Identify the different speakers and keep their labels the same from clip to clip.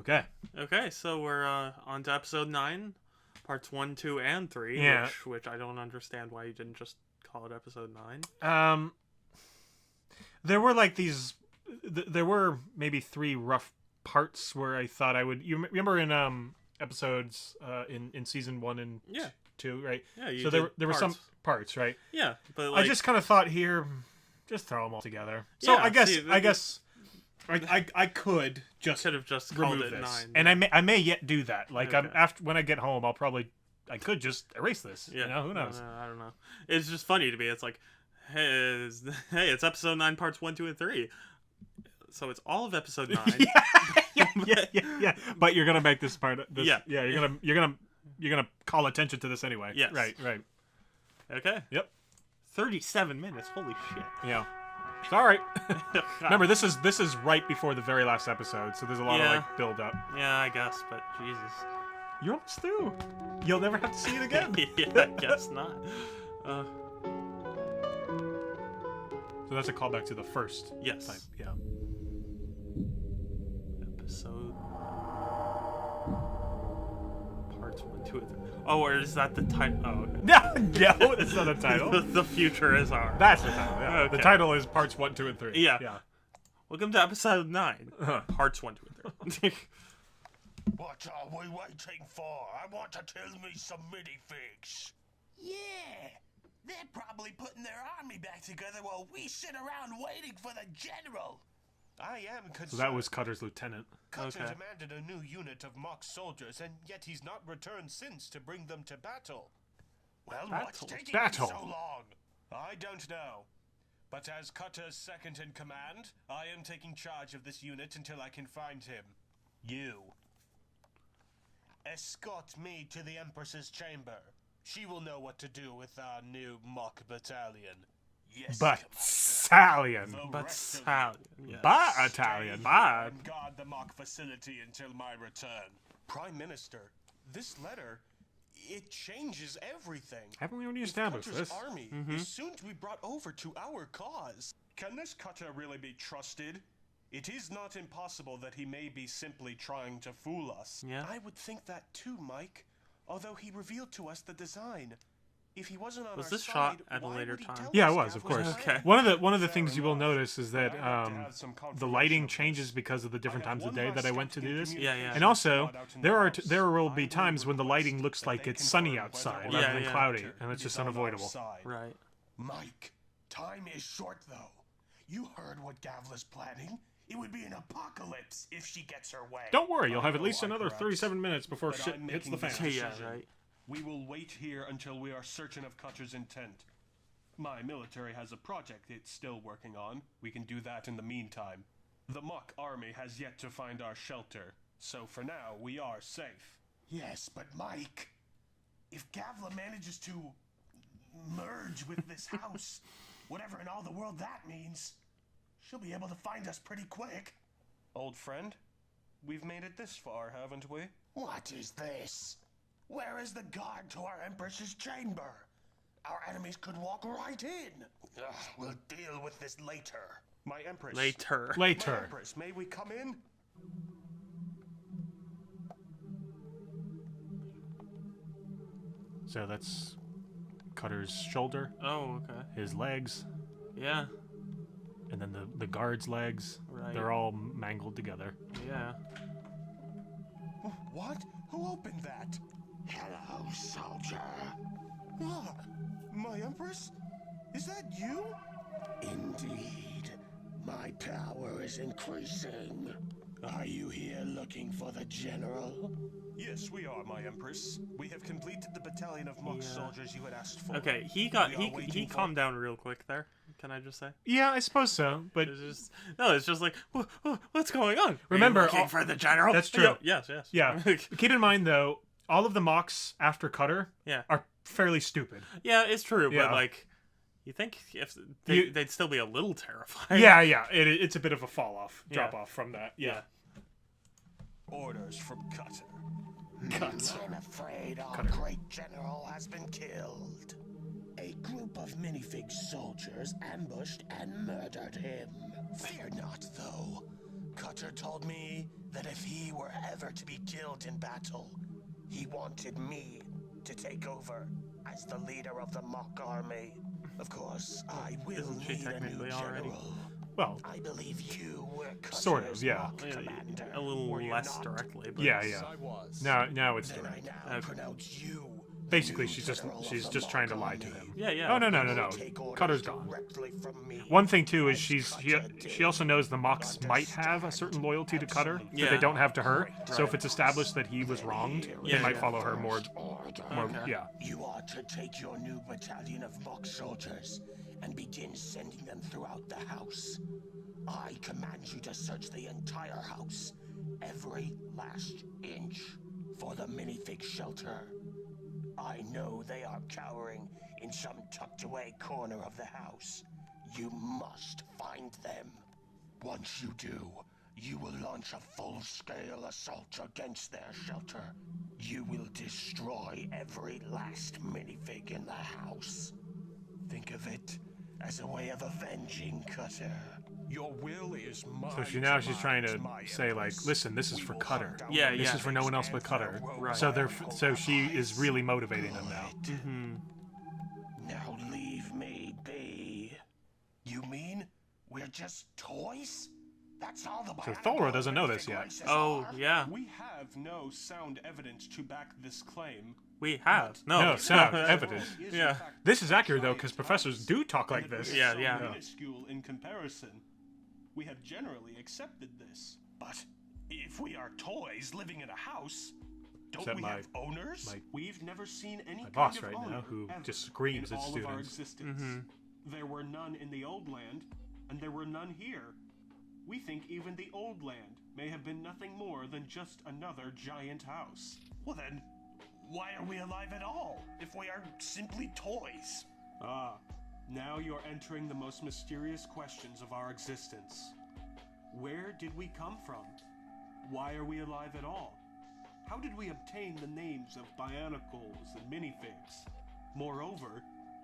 Speaker 1: Okay.
Speaker 2: Okay, so we're on to episode 9, parts 1, 2, and 3.
Speaker 1: Yeah.
Speaker 2: Which I don't understand why you didn't just call it episode 9.
Speaker 1: There were like these. There were maybe 3 rough parts where I thought I would. You remember in episodes in season 1 and 2, right?
Speaker 2: Yeah. You
Speaker 1: so there were some parts, right?
Speaker 2: Yeah, but like,
Speaker 1: I just kind of thought here, just throw them all together. So I guess I could just
Speaker 2: could have just
Speaker 1: remove
Speaker 2: called it
Speaker 1: this,
Speaker 2: 9.
Speaker 1: and I may yet do that. Like
Speaker 2: Okay.
Speaker 1: after when I get home, I could just erase this.
Speaker 2: Yeah.
Speaker 1: You know, who knows?
Speaker 2: No, I don't know. It's just funny to me. It's like, hey, it's episode 9, parts 1, 2, and 3. So it's all of episode 9.
Speaker 1: yeah. But you're gonna make this part.
Speaker 2: Yeah.
Speaker 1: You're gonna call attention to this anyway.
Speaker 2: Yes.
Speaker 1: Right.
Speaker 2: Okay.
Speaker 1: Yep.
Speaker 2: 37 minutes. Holy shit.
Speaker 1: Yeah. It's all right. Remember, this is right before the very last episode, so there's a lot of like build up.
Speaker 2: Yeah, I guess, but Jesus.
Speaker 1: You're almost through. You'll never have to see it again.
Speaker 2: Yeah, I guess not.
Speaker 1: So that's a callback to the first.
Speaker 2: Yes.
Speaker 1: Time. Yeah.
Speaker 2: Episode parts 1, 2, and 3. Oh, or is that the title? Oh, okay.
Speaker 1: No, that's not the title.
Speaker 2: The future is ours.
Speaker 1: That's the title. Yeah.
Speaker 2: Okay.
Speaker 1: The title is parts 1, 2, and 3.
Speaker 2: Yeah.
Speaker 1: Yeah.
Speaker 2: Welcome to episode 9, parts 1, 2, and 3.
Speaker 3: What are we waiting for? I want to kill me some minifigs. Yeah, they're probably putting their army back together while we sit around waiting for the general. I am concerned.
Speaker 1: So that was Cutter's lieutenant.
Speaker 3: Cutter
Speaker 2: Okay.
Speaker 3: demanded a new unit of mock soldiers, and yet he's not returned since to bring them to battle. Well, what's taking him so long? I don't know. But as Cutter's second in command, I am taking charge of this unit until I can find him. You. Escort me to the Empress's chamber. She will know what to do with our new mock battalion. Yes,
Speaker 1: Battalion.
Speaker 2: Battalion. Yes.
Speaker 1: Battalion.
Speaker 3: and guard the mock facility until my return. Prime Minister, this letter, it changes everything.
Speaker 1: Haven't we already established
Speaker 3: Cutter's
Speaker 1: this?
Speaker 3: army is soon to be brought over to our cause. Can this Cutter really be trusted? It is not impossible that he may be simply trying to fool us.
Speaker 2: Yeah.
Speaker 3: I would think that too, Mike. Although he revealed to us the design. If he wasn't on
Speaker 2: Was
Speaker 3: our
Speaker 2: this
Speaker 3: side,
Speaker 2: shot at a
Speaker 3: why
Speaker 2: later
Speaker 3: would he
Speaker 2: time?
Speaker 3: tell
Speaker 1: Yeah,
Speaker 3: us
Speaker 1: it was,
Speaker 3: that
Speaker 1: of course.
Speaker 2: Okay.
Speaker 1: One of the things you will
Speaker 3: enough.
Speaker 1: notice is that
Speaker 3: I'd like to have some
Speaker 1: the lighting
Speaker 3: confirmation of
Speaker 1: changes
Speaker 3: this.
Speaker 1: because of the different
Speaker 3: I have
Speaker 1: times of
Speaker 3: one
Speaker 1: day that I
Speaker 3: last
Speaker 1: went to do this.
Speaker 3: skeptic
Speaker 2: Yeah, yeah.
Speaker 1: And also,
Speaker 3: squad out in the house.
Speaker 1: there will
Speaker 3: I
Speaker 1: be times when the
Speaker 3: request
Speaker 1: lighting looks
Speaker 3: that
Speaker 1: like
Speaker 3: they
Speaker 1: it's sunny
Speaker 3: confirm
Speaker 1: outside
Speaker 3: whether
Speaker 1: rather
Speaker 3: or
Speaker 1: than
Speaker 3: not
Speaker 1: cloudy,
Speaker 3: Cutter
Speaker 1: and it's
Speaker 3: is
Speaker 1: just
Speaker 3: on our
Speaker 1: unavoidable.
Speaker 3: side.
Speaker 2: Right.
Speaker 3: Mike, time is short though. You heard what Gavla's planning. It would be an apocalypse if she gets her way.
Speaker 1: Don't worry, you'll have
Speaker 3: I
Speaker 1: at least
Speaker 3: know I'm
Speaker 1: another
Speaker 3: correct,
Speaker 1: 37 minutes before
Speaker 3: but
Speaker 1: shit
Speaker 3: I'm
Speaker 1: hits the
Speaker 3: making
Speaker 1: fan.
Speaker 3: this
Speaker 2: Yeah,
Speaker 3: decision.
Speaker 2: right.
Speaker 3: We will wait here until we are certain of Cutter's intent. My military has a project it's still working on. We can do that in the meantime. The mock army has yet to find our shelter, so for now we are safe. Yes, but Mike, if Gavla manages to merge with this house, whatever in all the world that means, she'll be able to find us pretty quick. Old friend, we've made it this far, haven't we? What is this? Where is the guard to our Empress's chamber? Our enemies could walk right in. We'll deal with this later. My Empress.
Speaker 2: Later.
Speaker 3: My
Speaker 1: Later.
Speaker 3: Empress, may we come in?
Speaker 1: So that's Cutter's shoulder,
Speaker 2: Oh, okay.
Speaker 1: his legs,
Speaker 2: Yeah.
Speaker 1: and then the guard's legs.
Speaker 2: Right.
Speaker 1: They're all mangled together.
Speaker 2: Yeah.
Speaker 3: What? Who opened that? Hello, soldier. Ah, my Empress? Is that you? Indeed. My power is increasing. Are you here looking for the general? Yes, we are, my Empress. We have completed the battalion of mock soldiers you had asked for.
Speaker 2: Okay, he calmed down real quick there. Can I just say?
Speaker 1: Yeah, I suppose so, but
Speaker 2: It's just like, what's going on?
Speaker 1: Remember,
Speaker 2: Are you looking for the general?
Speaker 1: That's true.
Speaker 2: Yes, yes.
Speaker 1: yeah. Keep in mind though, all of the mocks after Cutter
Speaker 2: Yeah.
Speaker 1: are fairly stupid.
Speaker 2: Yeah, it's true,
Speaker 1: Yeah.
Speaker 2: but like, you think if they'd still be a little terrified?
Speaker 1: Yeah. It's a bit of a fall off, drop
Speaker 2: Yeah.
Speaker 1: off from that. Yeah.
Speaker 3: Orders from Cutter.
Speaker 1: Cuts.
Speaker 3: I'm afraid our great general has been killed. A group of minifig soldiers ambushed and murdered him. Fear not, though. Cutter told me
Speaker 4: that if he were ever to be killed in battle, he wanted me to take over as the leader of the mock army. Of course, I will
Speaker 2: Isn't she
Speaker 4: need a new
Speaker 2: technically already?
Speaker 4: general.
Speaker 1: Well,
Speaker 4: I believe you were
Speaker 1: sort of,
Speaker 4: Cutter's
Speaker 1: yeah.
Speaker 4: mock commander.
Speaker 2: A little
Speaker 4: were you
Speaker 2: less
Speaker 4: not?
Speaker 2: directly, but
Speaker 1: yeah.
Speaker 5: I was.
Speaker 1: Now it's
Speaker 4: Then I
Speaker 1: direct.
Speaker 4: now
Speaker 2: Okay.
Speaker 4: pronounce you
Speaker 1: Basically,
Speaker 4: the new
Speaker 1: she's
Speaker 4: general
Speaker 1: just
Speaker 4: of
Speaker 1: trying to
Speaker 4: the
Speaker 1: lie
Speaker 4: mock
Speaker 1: to
Speaker 4: army.
Speaker 1: him.
Speaker 2: yeah, yeah.
Speaker 1: Oh no.
Speaker 4: Take orders
Speaker 1: Cutter's gone.
Speaker 4: directly from me,
Speaker 1: One thing too is
Speaker 4: as
Speaker 1: she
Speaker 4: Cutter
Speaker 1: also
Speaker 4: did.
Speaker 1: knows the Mox might have a certain loyalty to Cutter that
Speaker 2: Yeah.
Speaker 1: they don't have to her.
Speaker 4: Right.
Speaker 1: So if it's established that he was wronged,
Speaker 2: Yeah,
Speaker 1: they might
Speaker 2: yeah.
Speaker 1: follow her more.
Speaker 4: Order.
Speaker 2: Okay.
Speaker 1: Yeah.
Speaker 4: You are to take your new battalion of mock soldiers and begin sending them throughout the house. I command you to search the entire house, every last inch, for the minifig shelter. I know they are cowering in some tucked away corner of the house. You must find them. Once you do, you will launch a full-scale assault against their shelter. You will destroy every last minifig in the house. Think of it as a way of avenging Cutter. Your will is mine.
Speaker 1: So she's trying to say like, listen, this is for Cutter.
Speaker 2: Yeah,
Speaker 1: This
Speaker 2: yeah.
Speaker 1: is for no one else but Cutter.
Speaker 2: Right.
Speaker 1: So she is really motivating them now.
Speaker 2: Mm-hmm.
Speaker 4: Now leave me be. You mean we're just toys? That's all the
Speaker 1: So
Speaker 4: bionicle
Speaker 1: Thora doesn't know this
Speaker 4: minifig
Speaker 1: yet.
Speaker 4: races
Speaker 2: Oh,
Speaker 4: are?
Speaker 2: yeah.
Speaker 3: We have no sound evidence to back this claim.
Speaker 2: We have. No.
Speaker 1: No, sound evidence.
Speaker 3: Is in
Speaker 2: Yeah.
Speaker 3: fact
Speaker 1: This is accurate though,
Speaker 3: giant
Speaker 1: because professors
Speaker 3: house,
Speaker 1: do talk like
Speaker 3: and it
Speaker 1: this.
Speaker 3: is
Speaker 2: Yeah,
Speaker 3: so
Speaker 2: yeah.
Speaker 3: minuscule in comparison. We have generally accepted this. But if we are toys living in a house, don't
Speaker 1: Except
Speaker 3: we
Speaker 1: my-
Speaker 3: have owners?
Speaker 1: my-
Speaker 3: We've never seen any kind
Speaker 1: boss
Speaker 3: of
Speaker 1: right
Speaker 3: owner
Speaker 1: now, who
Speaker 3: ever
Speaker 1: just screams
Speaker 3: in
Speaker 1: at
Speaker 3: all of our
Speaker 1: students.
Speaker 3: existence.
Speaker 2: Mhm.
Speaker 3: There were none in the old land, and there were none here. We think even the old land may have been nothing more than just another giant house. Well then, why are we alive at all if we are simply toys? Ah, now you're entering the most mysterious questions of our existence. Where did we come from? Why are we alive at all? How did we obtain the names of bionicles and minifigs? Moreover,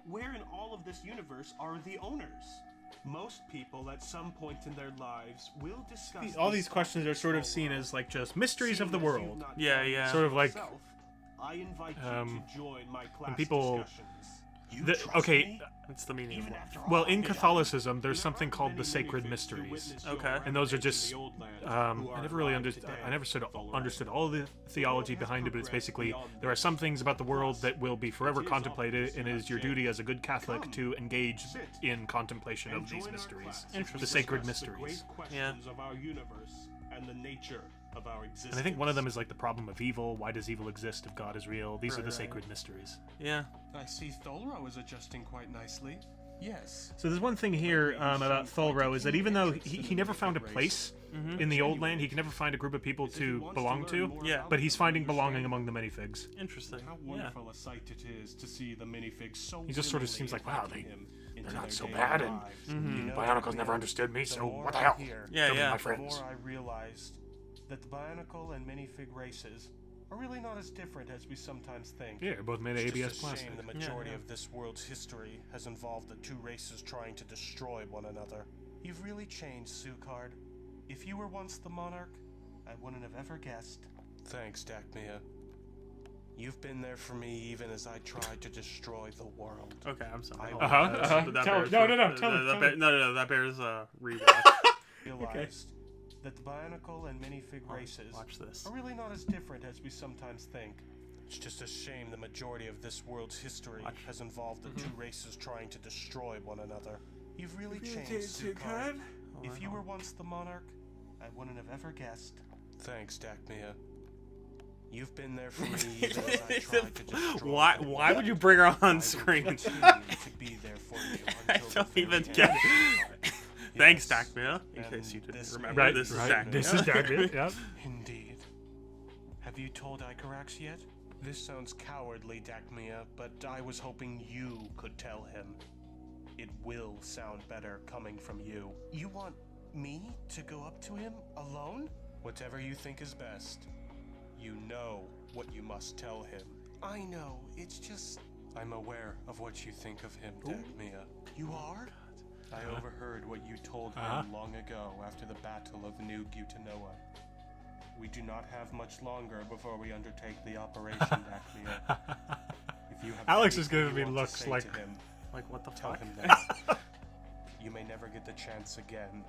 Speaker 3: where in all of this universe are the owners? Most people at some point in their lives will discuss
Speaker 1: All these questions are sort of seen as like just mysteries of the world.
Speaker 2: Yeah, yeah.
Speaker 1: Sort of like,
Speaker 3: I invite you
Speaker 1: um,
Speaker 3: to join my class
Speaker 1: people-
Speaker 3: discussions. You
Speaker 1: The-
Speaker 3: trust
Speaker 1: okay,
Speaker 3: me?
Speaker 2: That's the meaning of
Speaker 3: Even
Speaker 2: life.
Speaker 3: after
Speaker 1: Well,
Speaker 3: all
Speaker 1: in
Speaker 3: I did.
Speaker 1: Catholicism, there's
Speaker 3: There
Speaker 1: something
Speaker 3: aren't
Speaker 1: called the
Speaker 3: many
Speaker 1: sacred
Speaker 3: minifigs who
Speaker 1: mysteries.
Speaker 3: witnessed your
Speaker 2: Okay.
Speaker 1: And those are
Speaker 3: rampage in
Speaker 1: just,
Speaker 3: the old land, who
Speaker 1: I
Speaker 3: are
Speaker 1: never really
Speaker 3: alive
Speaker 1: understood.
Speaker 3: today.
Speaker 1: I never
Speaker 3: Follow
Speaker 1: understood all the theology behind it, but it's basically there are some things about the world that will be forever contemplated, and it is your duty as a good Catholic to engage in contemplation
Speaker 3: and
Speaker 1: of these
Speaker 3: join our
Speaker 1: mysteries,
Speaker 3: class
Speaker 2: Interesting.
Speaker 1: the sacred
Speaker 3: discuss the
Speaker 1: mysteries.
Speaker 3: great questions of our universe and the nature of our existence.
Speaker 1: And I think one of them is like the problem of evil. Why does evil exist if God is real? These are the
Speaker 2: Right.
Speaker 1: sacred mysteries.
Speaker 2: Yeah.
Speaker 3: I see Tholro is adjusting quite nicely. Yes.
Speaker 1: So there's one thing here about Thulro is that even though he never found a place in the old land, he can never find a group of people to belong to.
Speaker 2: Yeah.
Speaker 1: But he's finding belonging among the minifigs.
Speaker 2: Interesting.
Speaker 3: How
Speaker 2: Yeah.
Speaker 3: wonderful a sight it is to see the minifigs so
Speaker 1: He just sort of
Speaker 3: willingly
Speaker 1: seems like, wow,
Speaker 3: inviting
Speaker 1: they-
Speaker 3: him
Speaker 1: they're
Speaker 3: into
Speaker 1: not
Speaker 3: their
Speaker 1: so
Speaker 3: daily
Speaker 1: bad, and
Speaker 3: lives.
Speaker 2: Mhm.
Speaker 3: You know,
Speaker 1: Bionicles never understood me, so
Speaker 3: more
Speaker 1: what the
Speaker 3: I
Speaker 1: hell?
Speaker 3: hear,
Speaker 2: Yeah,
Speaker 1: They'll be
Speaker 2: yeah.
Speaker 1: my
Speaker 3: the
Speaker 1: friends.
Speaker 3: more I realized that the Bionicle and minifig races are really not as different as we sometimes think.
Speaker 1: Yeah, both made of
Speaker 3: It's
Speaker 1: ABS
Speaker 3: just a
Speaker 1: plastic.
Speaker 3: shame the majority
Speaker 2: yeah.
Speaker 3: of this world's history has involved the two races trying to destroy one another. You've really changed, Sukard. If you were once the monarch, I wouldn't have ever guessed. Thanks, Dakmia. You've been there for me even as I tried to destroy the world.
Speaker 2: Okay, I'm sorry.
Speaker 3: Uh-huh,
Speaker 1: uh-huh.
Speaker 2: That
Speaker 1: Tell-
Speaker 2: bears-
Speaker 1: no, no, no,
Speaker 2: that-
Speaker 1: tell me,
Speaker 2: that
Speaker 1: tell
Speaker 2: bear-
Speaker 1: me.
Speaker 2: No, that bears rewatch.
Speaker 3: Realized that the Bionicle and minifig races
Speaker 2: Watch this.
Speaker 3: are really not as different as we sometimes think. It's just a shame the majority of this world's history
Speaker 2: Watch.
Speaker 3: has involved the two races trying to destroy one another. You've really changed, Sukard.
Speaker 2: Hold
Speaker 3: If
Speaker 2: on,
Speaker 3: you were
Speaker 2: hold
Speaker 3: once the monarch, I wouldn't have ever guessed. Thanks, Dakmia. You've been there for me even as I tried to destroy
Speaker 2: Why?
Speaker 3: the
Speaker 2: Why would
Speaker 3: world.
Speaker 2: you bring her
Speaker 3: I
Speaker 2: on
Speaker 3: will
Speaker 2: screen?
Speaker 3: continue to be there for you
Speaker 2: I
Speaker 3: until the
Speaker 2: don't
Speaker 3: very
Speaker 2: even
Speaker 3: end.
Speaker 2: get it. Thanks,
Speaker 3: Yes.
Speaker 2: Dakmia. In
Speaker 3: And
Speaker 2: case you didn't
Speaker 3: this
Speaker 2: remember,
Speaker 1: Right,
Speaker 2: this is
Speaker 1: right.
Speaker 2: Dakmia.
Speaker 1: This is Dakmia. Yep.
Speaker 3: Indeed. Have you told Icarax yet? This sounds cowardly, Dakmia, but I was hoping you could tell him. It will sound better coming from you. You want me to go up to him alone? Whatever you think is best. You know what you must tell him. I know, it's just... I'm aware of what you think of him, Dakmia. You are? I overheard what you told him long ago after the Battle of New Gutanoa. We do not have much longer before we undertake the operation, Dacmea. If you have
Speaker 1: Alex is
Speaker 3: anything
Speaker 1: giving me
Speaker 3: you want to
Speaker 1: looks
Speaker 3: say
Speaker 1: like-
Speaker 3: to him,
Speaker 2: Like, what the
Speaker 3: tell
Speaker 2: fuck?
Speaker 3: him that. You may never get the chance again.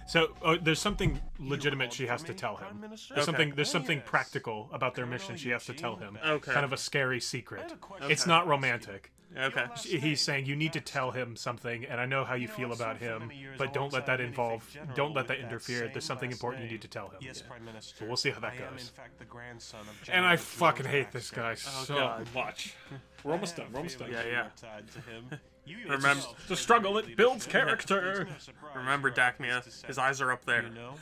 Speaker 1: So there's something legitimate she has to tell him. There's
Speaker 2: Okay.
Speaker 1: something practical about their mission she has to tell him.
Speaker 2: Okay.
Speaker 1: Kind of a scary secret.
Speaker 3: question.
Speaker 1: It's not romantic.
Speaker 2: Okay.
Speaker 1: He's saying you need to tell him something, and I know how you feel about him, but don't let that interfere. There's something important you need to tell him.
Speaker 3: Yes, Prime Minister.
Speaker 1: So we'll see how that
Speaker 3: I am,
Speaker 1: goes.
Speaker 3: in fact, the grandson of
Speaker 1: And I
Speaker 3: General
Speaker 1: fucking
Speaker 3: George
Speaker 1: hate this guy
Speaker 3: Baxter.
Speaker 1: so
Speaker 2: God.
Speaker 1: much. We're almost done. We're almost done.
Speaker 2: Yeah,
Speaker 3: You
Speaker 2: yeah.
Speaker 3: are tied to him. You
Speaker 2: Remember-
Speaker 3: yourself
Speaker 1: The
Speaker 3: said
Speaker 1: struggle, it
Speaker 3: leadership.
Speaker 1: builds character.
Speaker 3: It's no surprise
Speaker 2: Remember
Speaker 3: where I was
Speaker 2: Dacmea?
Speaker 3: descended.
Speaker 2: His eyes are up there.
Speaker 3: You know,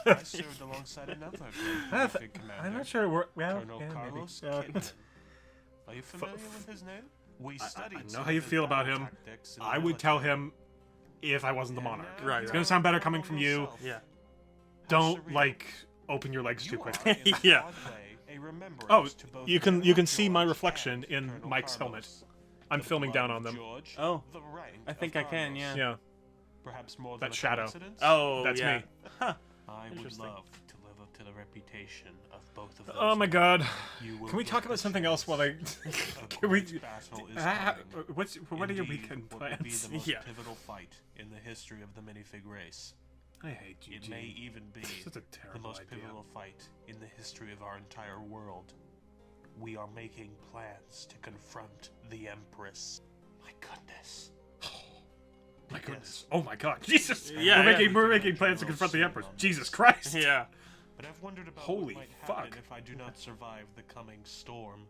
Speaker 3: I served alongside another great Pacific commander,
Speaker 1: I'm not sure.
Speaker 3: Colonel Carlos Kidman. Are you familiar with his name? We studied
Speaker 1: I know
Speaker 3: some
Speaker 1: how you
Speaker 3: of his
Speaker 1: feel about
Speaker 3: battle
Speaker 1: him.
Speaker 3: tactics in the
Speaker 1: I would tell
Speaker 3: military.
Speaker 1: him if I wasn't the monarch.
Speaker 3: And now
Speaker 2: Right,
Speaker 1: It's
Speaker 2: right.
Speaker 1: gonna sound better coming from you.
Speaker 3: Yourself.
Speaker 2: Yeah.
Speaker 1: Don't
Speaker 3: surreal.
Speaker 1: like open your legs too
Speaker 3: You are,
Speaker 1: quickly.
Speaker 3: in a
Speaker 2: Yeah.
Speaker 3: broad way, a remembrance
Speaker 1: Oh,
Speaker 3: to both
Speaker 1: you can
Speaker 3: General
Speaker 1: see my
Speaker 3: George
Speaker 1: reflection
Speaker 3: and
Speaker 1: in
Speaker 3: Colonel
Speaker 1: Mike's
Speaker 3: Carlos.
Speaker 1: helmet. I'm
Speaker 3: The
Speaker 1: filming
Speaker 3: blood
Speaker 1: down
Speaker 3: of
Speaker 1: on them.
Speaker 3: George,
Speaker 2: Oh.
Speaker 3: the rank
Speaker 2: I
Speaker 3: of
Speaker 2: think I can,
Speaker 3: Carlos.
Speaker 2: yeah.
Speaker 1: Yeah,
Speaker 3: Perhaps more
Speaker 1: That
Speaker 3: than a
Speaker 1: shadow.
Speaker 3: coincidence?
Speaker 2: Oh,
Speaker 1: that's
Speaker 2: yeah.
Speaker 1: me.
Speaker 2: Huh.
Speaker 3: I would
Speaker 2: Interesting.
Speaker 3: love to live up to the reputation of both of those.
Speaker 1: Oh my god.
Speaker 3: You will
Speaker 1: Can we
Speaker 3: get
Speaker 1: talk
Speaker 3: the
Speaker 1: about something else while
Speaker 3: chance.
Speaker 1: I?
Speaker 3: A
Speaker 1: Can we?
Speaker 3: great battle is
Speaker 1: Ah,
Speaker 3: coming.
Speaker 1: what are your
Speaker 3: Indeed,
Speaker 1: weekend
Speaker 3: what will be
Speaker 1: plans?
Speaker 3: the most
Speaker 2: Yeah.
Speaker 3: pivotal fight in the history of the minifig race.
Speaker 1: I hate you,
Speaker 3: It may
Speaker 1: Gene.
Speaker 3: even be
Speaker 1: Such a
Speaker 3: the
Speaker 1: terrible
Speaker 3: most
Speaker 1: idea.
Speaker 3: pivotal fight in the history of our entire world. We are making plans to confront the Empress. My goodness.
Speaker 1: My goodness. Oh my god. Jesus.
Speaker 2: Yeah,
Speaker 1: we're making plans to confront the Empress. Jesus Christ.
Speaker 2: Yeah.
Speaker 3: But I've wondered about
Speaker 1: Holy
Speaker 3: what might
Speaker 1: fuck.
Speaker 3: happen if I do not survive the coming storm.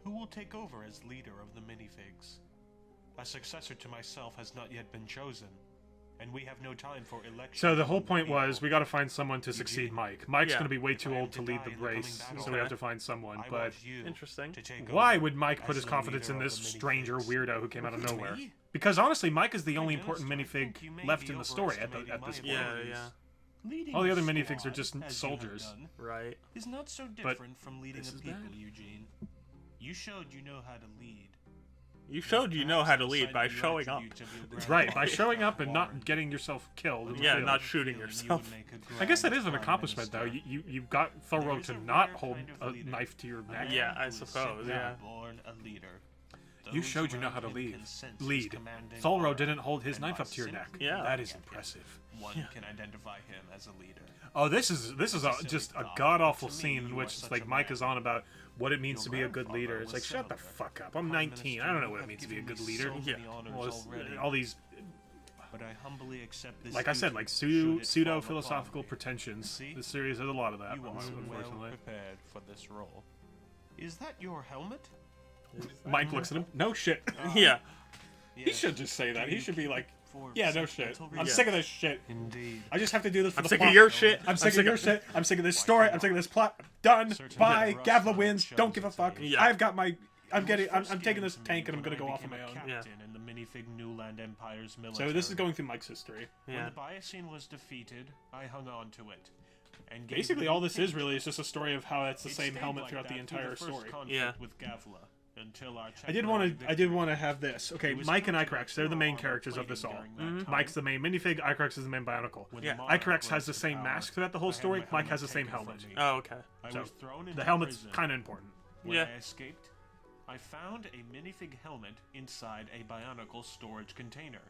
Speaker 3: Who will take over as leader of the minifigs? A successor to myself has not yet been chosen, and we have no time for election.
Speaker 1: So the whole
Speaker 3: among
Speaker 1: point was
Speaker 3: people.
Speaker 1: we got to find someone to succeed Mike. Mike's
Speaker 2: Yeah.
Speaker 1: going to be way
Speaker 3: If
Speaker 1: too
Speaker 3: I am
Speaker 1: old to
Speaker 3: to
Speaker 1: lead
Speaker 3: die
Speaker 1: the
Speaker 3: in the coming
Speaker 1: race,
Speaker 3: battle,
Speaker 1: so we have to find someone.
Speaker 3: I
Speaker 1: But
Speaker 3: want you
Speaker 2: Interesting.
Speaker 3: to take
Speaker 1: why
Speaker 3: over
Speaker 1: would Mike put
Speaker 3: as
Speaker 1: his
Speaker 3: the
Speaker 1: confidence in
Speaker 3: leader of
Speaker 1: this
Speaker 3: the
Speaker 1: stranger
Speaker 3: minifigs.
Speaker 1: weirdo who came out of nowhere?
Speaker 3: Me?
Speaker 1: Because honestly, Mike is the only
Speaker 3: To be
Speaker 1: important
Speaker 3: honest, I
Speaker 1: minifig
Speaker 3: think you may
Speaker 1: left
Speaker 3: be
Speaker 1: in the story at
Speaker 3: overestimating
Speaker 1: this
Speaker 3: my
Speaker 1: point.
Speaker 2: Yeah,
Speaker 3: abilities.
Speaker 2: yeah.
Speaker 3: Leading
Speaker 1: All the
Speaker 3: a
Speaker 1: other minifigs are
Speaker 3: squad,
Speaker 1: just
Speaker 3: as you have
Speaker 1: soldiers.
Speaker 3: done,
Speaker 2: Right.
Speaker 3: is not so
Speaker 1: But
Speaker 3: different from leading
Speaker 1: this
Speaker 3: a
Speaker 1: is
Speaker 3: people,
Speaker 1: bad.
Speaker 3: Eugene. You showed you know how to lead.
Speaker 2: You showed you know how to lead by showing up.
Speaker 1: Right, by showing up and not getting yourself killed. in the
Speaker 2: Yeah,
Speaker 1: field.
Speaker 2: not shooting yourself.
Speaker 1: I guess that is an accomplishment, though. You got thorough to not hold a knife to your neck.
Speaker 2: Yeah, I suppose, yeah.
Speaker 3: Born a leader.
Speaker 1: You
Speaker 3: Those
Speaker 1: showed you know
Speaker 3: around
Speaker 1: how to
Speaker 3: him
Speaker 1: lead.
Speaker 3: can sense his
Speaker 1: Lead.
Speaker 3: commanding
Speaker 1: Thorro
Speaker 3: aura,
Speaker 1: didn't hold his
Speaker 3: and
Speaker 1: knife
Speaker 3: by
Speaker 1: up to your neck.
Speaker 3: simply
Speaker 2: Yeah.
Speaker 1: That is
Speaker 3: looking at him,
Speaker 1: impressive.
Speaker 3: One can identify him as a leader.
Speaker 1: Oh, this is just a god awful
Speaker 3: To me,
Speaker 1: scene in
Speaker 3: you
Speaker 1: which
Speaker 3: are
Speaker 1: it's
Speaker 3: such
Speaker 1: like
Speaker 3: a
Speaker 1: Mike
Speaker 3: man.
Speaker 1: is on about what it means to
Speaker 3: Your
Speaker 1: be a good
Speaker 3: grandfather
Speaker 1: leader. It's
Speaker 3: was
Speaker 1: like shut the
Speaker 3: similar.
Speaker 1: fuck up. I'm
Speaker 3: Prime
Speaker 1: 19.
Speaker 3: Minister,
Speaker 1: I don't know
Speaker 3: you
Speaker 1: what it
Speaker 3: have
Speaker 1: means to be a
Speaker 3: given
Speaker 1: good
Speaker 3: me
Speaker 1: leader.
Speaker 3: so
Speaker 2: Yeah.
Speaker 3: many honors
Speaker 1: Well, it's-
Speaker 3: already,
Speaker 1: all these,
Speaker 3: but I humbly accept this
Speaker 1: like I said,
Speaker 3: duty
Speaker 1: like
Speaker 3: should it fall
Speaker 1: pseudo
Speaker 3: upon
Speaker 1: philosophical
Speaker 3: me.
Speaker 1: pretensions.
Speaker 3: See?
Speaker 1: This series has a lot of that,
Speaker 3: You are well
Speaker 1: unfortunately.
Speaker 3: prepared for this role. Is that your helmet?
Speaker 1: Mike looks at him. No shit.
Speaker 2: Yeah.
Speaker 1: He should just say that. He should be like, yeah, no shit. I'm
Speaker 2: Yeah.
Speaker 1: sick of this shit.
Speaker 3: Indeed.
Speaker 1: I just have to do this for
Speaker 2: I'm
Speaker 1: the
Speaker 2: sick
Speaker 1: plot.
Speaker 2: of your shit.
Speaker 1: I'm sick of your shit. I'm sick of this story. I'm sick of this plot. Done.
Speaker 3: Certain
Speaker 1: Bye.
Speaker 3: Rust
Speaker 1: Gavla
Speaker 3: Rust
Speaker 1: wins.
Speaker 3: shows
Speaker 1: Don't give a
Speaker 3: its
Speaker 1: fuck.
Speaker 3: age.
Speaker 2: Yeah.
Speaker 1: I've got my. I'm
Speaker 3: It
Speaker 1: getting.
Speaker 3: was
Speaker 1: I'm
Speaker 3: first
Speaker 1: taking
Speaker 3: given
Speaker 1: this
Speaker 3: to me
Speaker 1: tank and I'm
Speaker 3: when
Speaker 1: gonna go
Speaker 3: I
Speaker 1: off on my
Speaker 3: became a
Speaker 1: own.
Speaker 2: Yeah.
Speaker 3: captain in the minifig Newland Empire's military.
Speaker 1: So this is going through Mike's history.
Speaker 3: When
Speaker 2: Yeah.
Speaker 3: the Biosine was defeated, I hung on to it. And gave
Speaker 1: Basically,
Speaker 3: it
Speaker 1: all this
Speaker 3: a
Speaker 1: is really is just a story of how it's the
Speaker 3: It
Speaker 1: same
Speaker 3: stayed
Speaker 1: helmet
Speaker 3: like
Speaker 1: throughout the
Speaker 3: that through
Speaker 1: entire
Speaker 3: first
Speaker 1: story.
Speaker 3: conflict
Speaker 2: Yeah.
Speaker 3: with Gavla, until our
Speaker 1: I did want to have this. Okay,
Speaker 3: It was
Speaker 1: Mike and
Speaker 3: fortunate
Speaker 1: Icrax, they're the main
Speaker 3: for
Speaker 1: characters of
Speaker 3: armor
Speaker 1: this all.
Speaker 3: plating during that time.
Speaker 1: Mike's the main minifig, Icrax is the main bionicle.
Speaker 3: When
Speaker 2: Yeah.
Speaker 3: the monarch
Speaker 1: Icrax has
Speaker 3: rose
Speaker 1: the
Speaker 3: to
Speaker 1: same
Speaker 3: power,
Speaker 1: mask throughout the whole
Speaker 3: I had
Speaker 1: story.
Speaker 3: my
Speaker 1: Mike has the same
Speaker 3: taken from
Speaker 1: helmet.
Speaker 3: me.
Speaker 2: Oh, okay.
Speaker 3: I
Speaker 1: So,
Speaker 3: was thrown into
Speaker 1: The helmet's
Speaker 3: prison.
Speaker 1: kind of important.
Speaker 3: When
Speaker 2: Yeah.
Speaker 3: I escaped, I found a minifig helmet inside a bionicle storage container.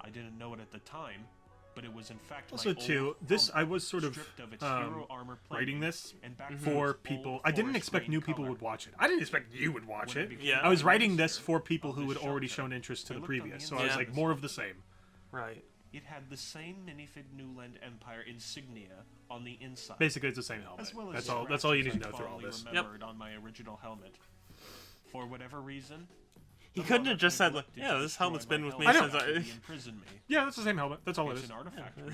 Speaker 3: I didn't know it at the time, but it was in fact
Speaker 1: Also,
Speaker 3: my old
Speaker 1: too, this
Speaker 3: helmet,
Speaker 1: I was sort of
Speaker 3: stripped its hero armor
Speaker 1: writing
Speaker 3: plating
Speaker 1: this
Speaker 3: and back to
Speaker 1: for
Speaker 3: its
Speaker 1: people.
Speaker 3: old
Speaker 1: I didn't
Speaker 3: forest
Speaker 1: expect
Speaker 3: green
Speaker 1: new people
Speaker 3: color.
Speaker 1: would watch it. I didn't expect you would watch
Speaker 3: When
Speaker 1: it.
Speaker 3: became
Speaker 2: Yeah.
Speaker 1: I was
Speaker 3: Prime
Speaker 1: writing
Speaker 3: Minister
Speaker 1: this for people
Speaker 3: of
Speaker 1: who
Speaker 3: this
Speaker 1: had already
Speaker 3: shelter,
Speaker 1: shown interest to
Speaker 3: I
Speaker 1: the
Speaker 3: looked on the
Speaker 1: previous. So I was
Speaker 2: inside
Speaker 1: like,
Speaker 3: of
Speaker 1: more
Speaker 3: this
Speaker 1: of the same.
Speaker 2: Right.
Speaker 3: It had the same minifig Newland Empire insignia on the inside.
Speaker 1: Basically, it's the same helmet.
Speaker 3: As well as
Speaker 1: That's all. That's all you need to know
Speaker 3: scratches I
Speaker 1: through all
Speaker 3: fondly
Speaker 1: this.
Speaker 3: remembered on my original helmet. For whatever reason,
Speaker 2: He
Speaker 3: the
Speaker 2: couldn't have
Speaker 3: monarch
Speaker 2: just said, like,
Speaker 3: neglected
Speaker 2: yeah,
Speaker 3: to
Speaker 2: this
Speaker 3: destroy
Speaker 2: helmet's
Speaker 3: my
Speaker 2: been with me
Speaker 3: helmet
Speaker 1: since
Speaker 2: I-
Speaker 3: and imprison me.
Speaker 1: Yeah, that's the same helmet. That's all it
Speaker 3: It's
Speaker 1: is.
Speaker 3: an artifact, really.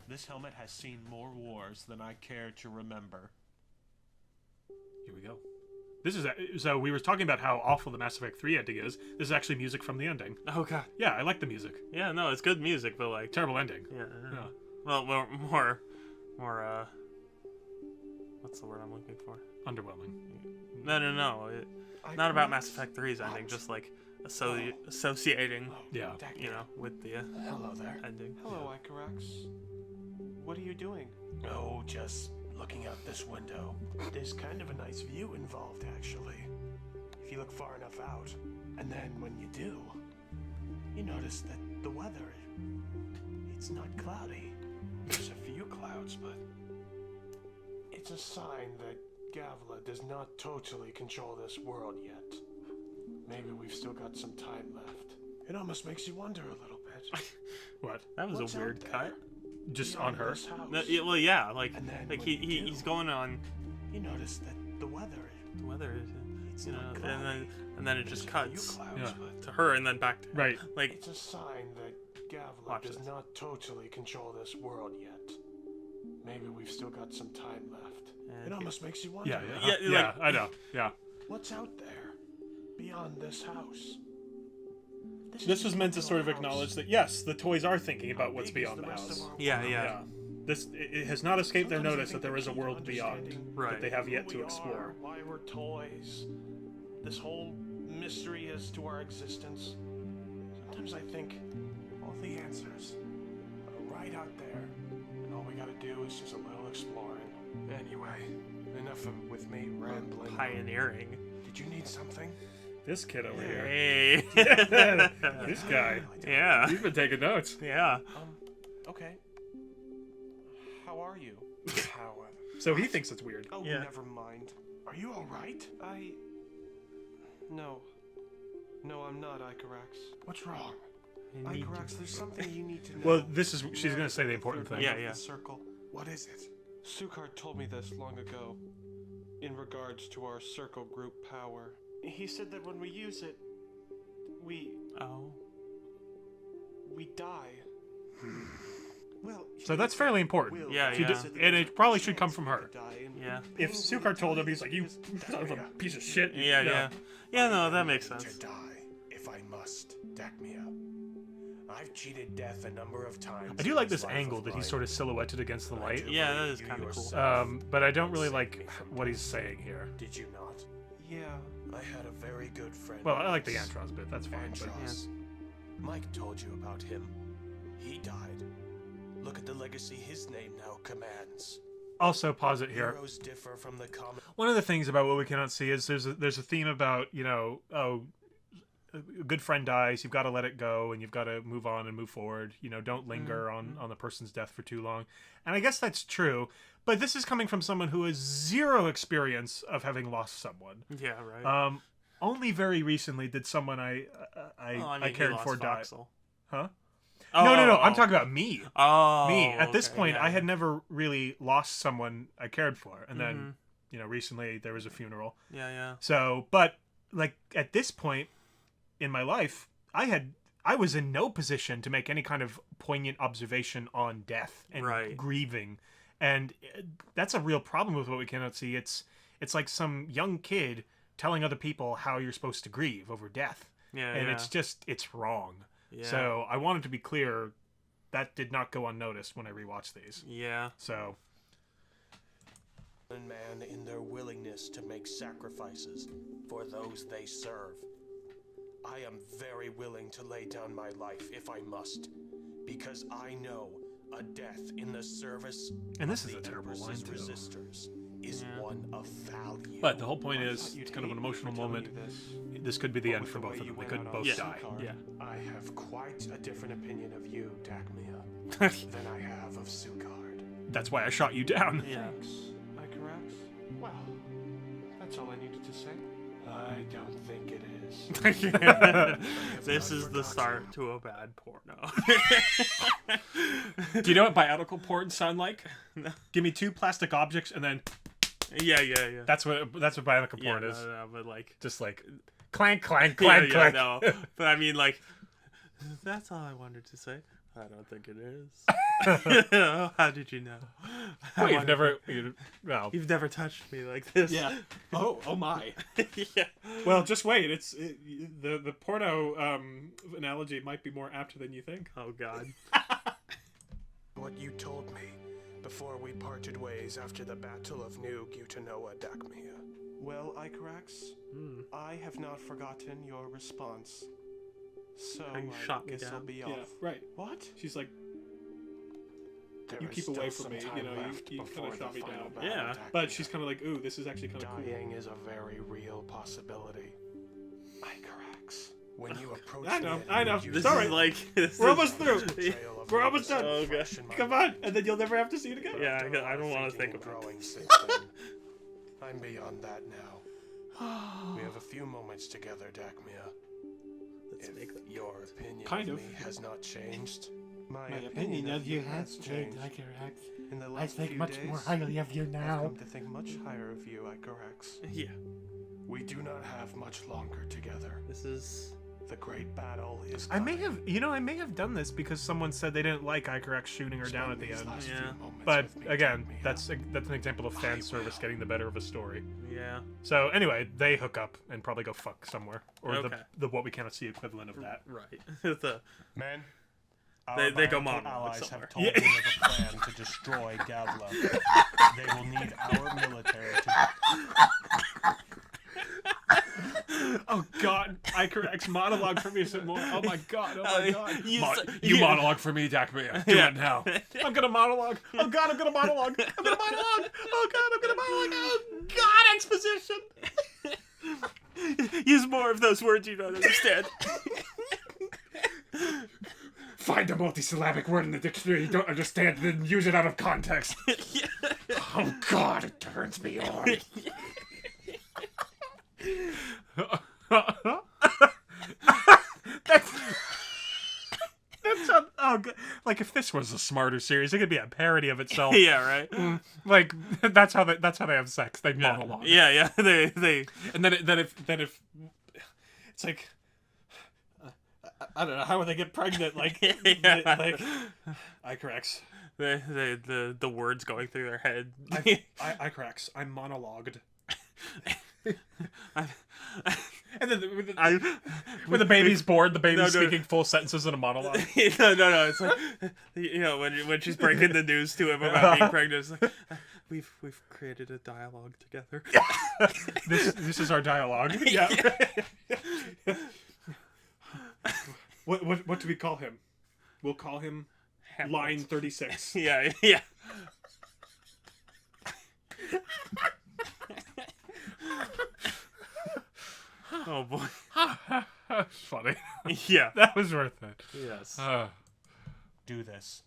Speaker 3: This helmet has seen more wars than I care to remember.
Speaker 1: Here we go. This is so we were talking about how awful the Mass Effect 3 ending is. This is actually music from the ending.
Speaker 2: Oh, God.
Speaker 1: Yeah, I like the music.
Speaker 2: Yeah, no, it's good music, but, like,
Speaker 1: Terrible ending.
Speaker 2: yeah.
Speaker 1: Yeah.
Speaker 2: Well, what's the word I'm looking for?
Speaker 1: Underwhelming.
Speaker 2: No. Not about Mass Effect 3's ending, just, like, associating,
Speaker 1: Yeah.
Speaker 2: you know, with the
Speaker 4: Hello there.
Speaker 2: ending.
Speaker 3: Hello, Icarax. What are you doing?
Speaker 4: Oh, just looking out this window. There's kind of a nice view involved, actually. If you look far enough out. And then when you do, you notice that the weather, it's not cloudy. There's a few clouds, but it's a sign that Gavla does not totally control this world yet. Maybe we've still got some time left. It almost makes you wonder a little bit.
Speaker 1: What?
Speaker 2: That was
Speaker 4: What's
Speaker 2: a weird
Speaker 4: out
Speaker 2: cut.
Speaker 4: there
Speaker 1: Just
Speaker 4: beyond
Speaker 1: on her?
Speaker 4: this house?
Speaker 2: No, yeah, well, yeah, like
Speaker 4: And then when
Speaker 2: he's
Speaker 4: you
Speaker 2: going on
Speaker 4: You notice that the weather,
Speaker 2: the weather,
Speaker 4: it's
Speaker 2: you know,
Speaker 4: not
Speaker 2: and
Speaker 4: cloudy.
Speaker 2: then it
Speaker 4: There's
Speaker 2: just
Speaker 4: a
Speaker 2: cuts
Speaker 4: few clouds,
Speaker 1: Yeah.
Speaker 4: but
Speaker 2: to her and then back to
Speaker 1: Right.
Speaker 2: like
Speaker 4: it's a sign that Gavla
Speaker 2: Watch
Speaker 4: does
Speaker 2: this.
Speaker 4: not totally control this world yet. Maybe we've still got some time left.
Speaker 2: And
Speaker 4: It almost makes you wonder.
Speaker 1: Yeah,
Speaker 2: Yeah,
Speaker 1: yeah,
Speaker 2: like-
Speaker 1: I know. Yeah.
Speaker 4: What's out there beyond this house?
Speaker 1: This was meant to
Speaker 4: isn't
Speaker 1: sort of
Speaker 4: our house.
Speaker 1: acknowledge that yes, the toys are thinking
Speaker 4: How
Speaker 1: about what's
Speaker 4: big is
Speaker 1: beyond the
Speaker 4: rest
Speaker 1: house.
Speaker 4: of our
Speaker 2: Yeah,
Speaker 4: world?
Speaker 2: yeah.
Speaker 1: This it has not escaped their
Speaker 4: Sometimes I
Speaker 1: notice that
Speaker 4: think
Speaker 1: there
Speaker 4: the
Speaker 1: is a
Speaker 4: key to
Speaker 1: world beyond
Speaker 4: understanding
Speaker 2: Right.
Speaker 1: that they have yet
Speaker 4: who
Speaker 1: to
Speaker 4: we
Speaker 1: explore.
Speaker 4: are, why we're toys, this whole mystery as to our existence. Sometimes I think all the answers are right out there, and all we gotta do is just a little exploring. Anyway, enough with me rambling.
Speaker 2: pioneering.
Speaker 4: Did you need something?
Speaker 1: This kid over here.
Speaker 2: Hey.
Speaker 1: This guy.
Speaker 2: Yeah.
Speaker 1: He's been taking notes.
Speaker 2: Yeah.
Speaker 3: Okay. How are you? How?
Speaker 1: So he thinks it's weird.
Speaker 3: Oh,
Speaker 2: Yeah.
Speaker 3: never mind.
Speaker 4: Are you all right?
Speaker 3: No. No, I'm not, Icarax.
Speaker 4: What's wrong?
Speaker 3: Icarax, there's something you need to know.
Speaker 1: Well, this is she's gonna say the important thing.
Speaker 2: Yeah,
Speaker 3: Of
Speaker 2: yeah.
Speaker 3: The circle.
Speaker 4: What is it?
Speaker 3: Sukar told me this long ago, in regards to our circle group power. He said that when we use it, we
Speaker 2: Oh.
Speaker 3: die. Well,
Speaker 1: So that's fairly important.
Speaker 2: Yeah,
Speaker 1: She
Speaker 2: yeah.
Speaker 1: did- and it probably should come from her.
Speaker 2: Yeah.
Speaker 1: If Sukar told him, he's like, "You son of a piece of shit."
Speaker 2: Yeah, yeah. Yeah, no, that makes
Speaker 4: To
Speaker 2: sense.
Speaker 4: die, if I must, Dacmia. I've cheated death a number of times.
Speaker 1: I do
Speaker 4: in
Speaker 1: like this
Speaker 4: life
Speaker 1: angle
Speaker 4: of
Speaker 1: that he's
Speaker 4: mine.
Speaker 1: sort of silhouetted against the light.
Speaker 2: Yeah, that is
Speaker 4: You
Speaker 2: kind of cool.
Speaker 4: yourself
Speaker 1: But I don't really
Speaker 4: saved
Speaker 1: like
Speaker 4: me from
Speaker 1: what he's
Speaker 4: death.
Speaker 1: saying here.
Speaker 4: Did you not?
Speaker 3: Yeah.
Speaker 4: I had a very good friend.
Speaker 1: Well, I like the
Speaker 4: once.
Speaker 1: Antros bit. That's fine. But
Speaker 4: Antros. Mike told you about him. He died. Look at the legacy his name now commands.
Speaker 1: also pause it here.
Speaker 4: Heroes differ from the common.
Speaker 1: One of the things about what we cannot see is there's a theme about, you know, oh, a good friend dies, you've got to let it go and you've got to move on and move forward. You know, don't linger on the person's death for too long. And I guess that's true, but this is coming from someone who has zero experience of having lost someone.
Speaker 2: Yeah, right.
Speaker 1: Only very recently did someone I
Speaker 2: mean,
Speaker 1: cared
Speaker 2: he lost
Speaker 1: for die.
Speaker 2: Voxel.
Speaker 1: Huh?
Speaker 2: Oh,
Speaker 1: No. I'm
Speaker 2: oh.
Speaker 1: talking about me.
Speaker 2: Oh,
Speaker 1: Me. At this
Speaker 2: okay,
Speaker 1: point,
Speaker 2: yeah,
Speaker 1: I had never really lost someone I cared for, and then
Speaker 2: Mm-hmm.
Speaker 1: you know, recently there was a funeral.
Speaker 2: Yeah.
Speaker 1: So, but like at this point in my life, I was in no position to make any kind of poignant observation on death and
Speaker 2: Right.
Speaker 1: grieving, and that's a real problem with what we cannot see. It's like some young kid telling other people how you're supposed to grieve over death,
Speaker 2: Yeah,
Speaker 1: and
Speaker 2: yeah.
Speaker 1: it's wrong.
Speaker 2: Yeah.
Speaker 1: So I wanted to be clear that did not go unnoticed when I rewatched these.
Speaker 2: Yeah.
Speaker 1: So
Speaker 4: Man in their willingness to make sacrifices for those they serve. I am very willing to lay down my life if I must, because I know a death in the service
Speaker 1: And this
Speaker 4: of
Speaker 1: is a
Speaker 4: the
Speaker 1: terrible line,
Speaker 4: Empress's
Speaker 1: too.
Speaker 4: resistors is
Speaker 2: Yeah.
Speaker 4: one of value.
Speaker 1: but the whole point
Speaker 3: I
Speaker 1: is
Speaker 3: thought you'd
Speaker 1: it's kind of an
Speaker 3: hate me
Speaker 1: emotional
Speaker 3: for telling
Speaker 1: moment.
Speaker 3: you this.
Speaker 1: This could be the
Speaker 3: But
Speaker 1: end
Speaker 3: with
Speaker 1: for
Speaker 3: the
Speaker 1: both
Speaker 3: way
Speaker 1: of
Speaker 3: you
Speaker 1: them. They
Speaker 3: went
Speaker 1: could
Speaker 3: out
Speaker 1: both
Speaker 3: on
Speaker 1: die.
Speaker 3: Sukar.
Speaker 1: Yeah.
Speaker 4: I have quite a different opinion of you, Dacmia, than I have of Sukard.
Speaker 1: That's why I shot you down.
Speaker 2: Yeah.
Speaker 3: Thanks, Icarax. Well, that's all I needed to say.
Speaker 4: I don't think it is.
Speaker 2: This is the start to a bad porno.
Speaker 1: Do you know what biological porn sound like? Give me two plastic objects and then
Speaker 2: yeah.
Speaker 1: that's what biological
Speaker 2: Yeah,
Speaker 1: porn is.
Speaker 2: no, but like,
Speaker 1: Just like clank, clank,
Speaker 2: yeah,
Speaker 1: clank, clank.
Speaker 2: no. But I mean, like, that's all I wanted to say. I don't think it is. How did you know?
Speaker 1: Well,
Speaker 2: You've never touched me like this.
Speaker 1: yeah. Oh my.
Speaker 2: Yeah.
Speaker 1: Well, just wait. The porno analogy might be more apt than you think.
Speaker 2: Oh God.
Speaker 4: What you told me before we parted ways after the Battle of New Gutanoa, Dacmia.
Speaker 3: Well, Icarax, I have not forgotten your response. So
Speaker 2: How you
Speaker 3: I
Speaker 2: shot me
Speaker 3: guess I'll
Speaker 2: down.
Speaker 3: be
Speaker 1: Yeah.
Speaker 3: off.
Speaker 1: Right.
Speaker 3: What?
Speaker 1: She's like, you keep away from me. You know, you kind of shot me down.
Speaker 2: Yeah.
Speaker 1: But she's kind of like, ooh, this is actually kind of cool.
Speaker 3: Dying is a very real possibility. Icarax, when you approach
Speaker 1: I know,
Speaker 3: the
Speaker 1: I know.
Speaker 3: enemy,
Speaker 2: This
Speaker 1: Sorry.
Speaker 2: is like
Speaker 1: We're almost through.
Speaker 3: trail of
Speaker 1: We're almost done.
Speaker 2: Oh, okay.
Speaker 1: Come on, and then you'll never have to see it again.
Speaker 2: Yeah, I don't want to think about it.
Speaker 3: growing since then. I'm beyond that now. We have a few moments together, Dacmia.
Speaker 2: Let's
Speaker 3: If
Speaker 2: make them.
Speaker 3: your opinion
Speaker 1: Kind
Speaker 3: of
Speaker 1: of.
Speaker 3: me has not changed, my
Speaker 5: My
Speaker 3: opinion of you has changed.
Speaker 5: Icarax.
Speaker 3: In the
Speaker 5: I
Speaker 3: last
Speaker 5: think
Speaker 3: few
Speaker 5: much
Speaker 3: days,
Speaker 5: more highly of you
Speaker 3: I've
Speaker 5: now.
Speaker 3: come to think much higher of you, Icarax.
Speaker 2: Yeah.
Speaker 3: We do not have much longer together.
Speaker 2: This is.
Speaker 3: The great battle is
Speaker 1: I may
Speaker 3: coming.
Speaker 1: have, you know, I may have done this because someone said they didn't like Icarax shooting her down at the
Speaker 3: These
Speaker 1: end.
Speaker 3: last few
Speaker 2: Yeah.
Speaker 3: moments
Speaker 1: But
Speaker 3: with me,
Speaker 1: again,
Speaker 3: Dacmia.
Speaker 1: that's an example of fan service getting the better of a story.
Speaker 2: Yeah.
Speaker 1: So anyway, they hook up and probably go fuck somewhere, or
Speaker 2: Okay.
Speaker 1: the what we cannot see equivalent of that.
Speaker 2: Right. the.
Speaker 3: Men,
Speaker 2: They go
Speaker 3: biological
Speaker 2: monologue
Speaker 3: allies
Speaker 2: somewhere.
Speaker 3: have told me of a plan to destroy Gavla. They will need our military to.
Speaker 1: Oh God, Icarax monologue for me some more. Oh my God, oh my God.
Speaker 2: You
Speaker 1: monologue for me, Dacmia. Do
Speaker 2: Yeah.
Speaker 1: it now. I'm gonna monologue. Oh God, I'm gonna monologue. I'm gonna monologue. Oh God, I'm gonna monologue. Oh God, exposition.
Speaker 2: Use more of those words you don't understand.
Speaker 1: Find a multisyllabic word in the dictionary you don't understand, then use it out of context. Oh God, it turns me on. That's oh, like if this was a smarter series, it could be a parody of itself.
Speaker 2: Yeah, right.
Speaker 1: Like that's how they have sex. They
Speaker 2: Yeah.
Speaker 1: monologue.
Speaker 2: Yeah. They.
Speaker 1: And then if it's like I don't know how would they get pregnant? Like
Speaker 2: Yeah.
Speaker 1: like Icarax.
Speaker 2: The words going through their head.
Speaker 1: Icarax. I'm monologued. And then when the baby's bored, the baby's
Speaker 2: No.
Speaker 1: speaking full sentences in a monologue.
Speaker 2: no. It's like when she's breaking the news to him about being pregnant. It's like we've created a dialogue together.
Speaker 1: This is our dialogue. Yeah. What do we call him? We'll call him line 36.
Speaker 2: Yeah. Oh boy.
Speaker 1: That's funny.
Speaker 2: Yeah.
Speaker 1: That was worth it.
Speaker 2: Yes.
Speaker 3: Do this.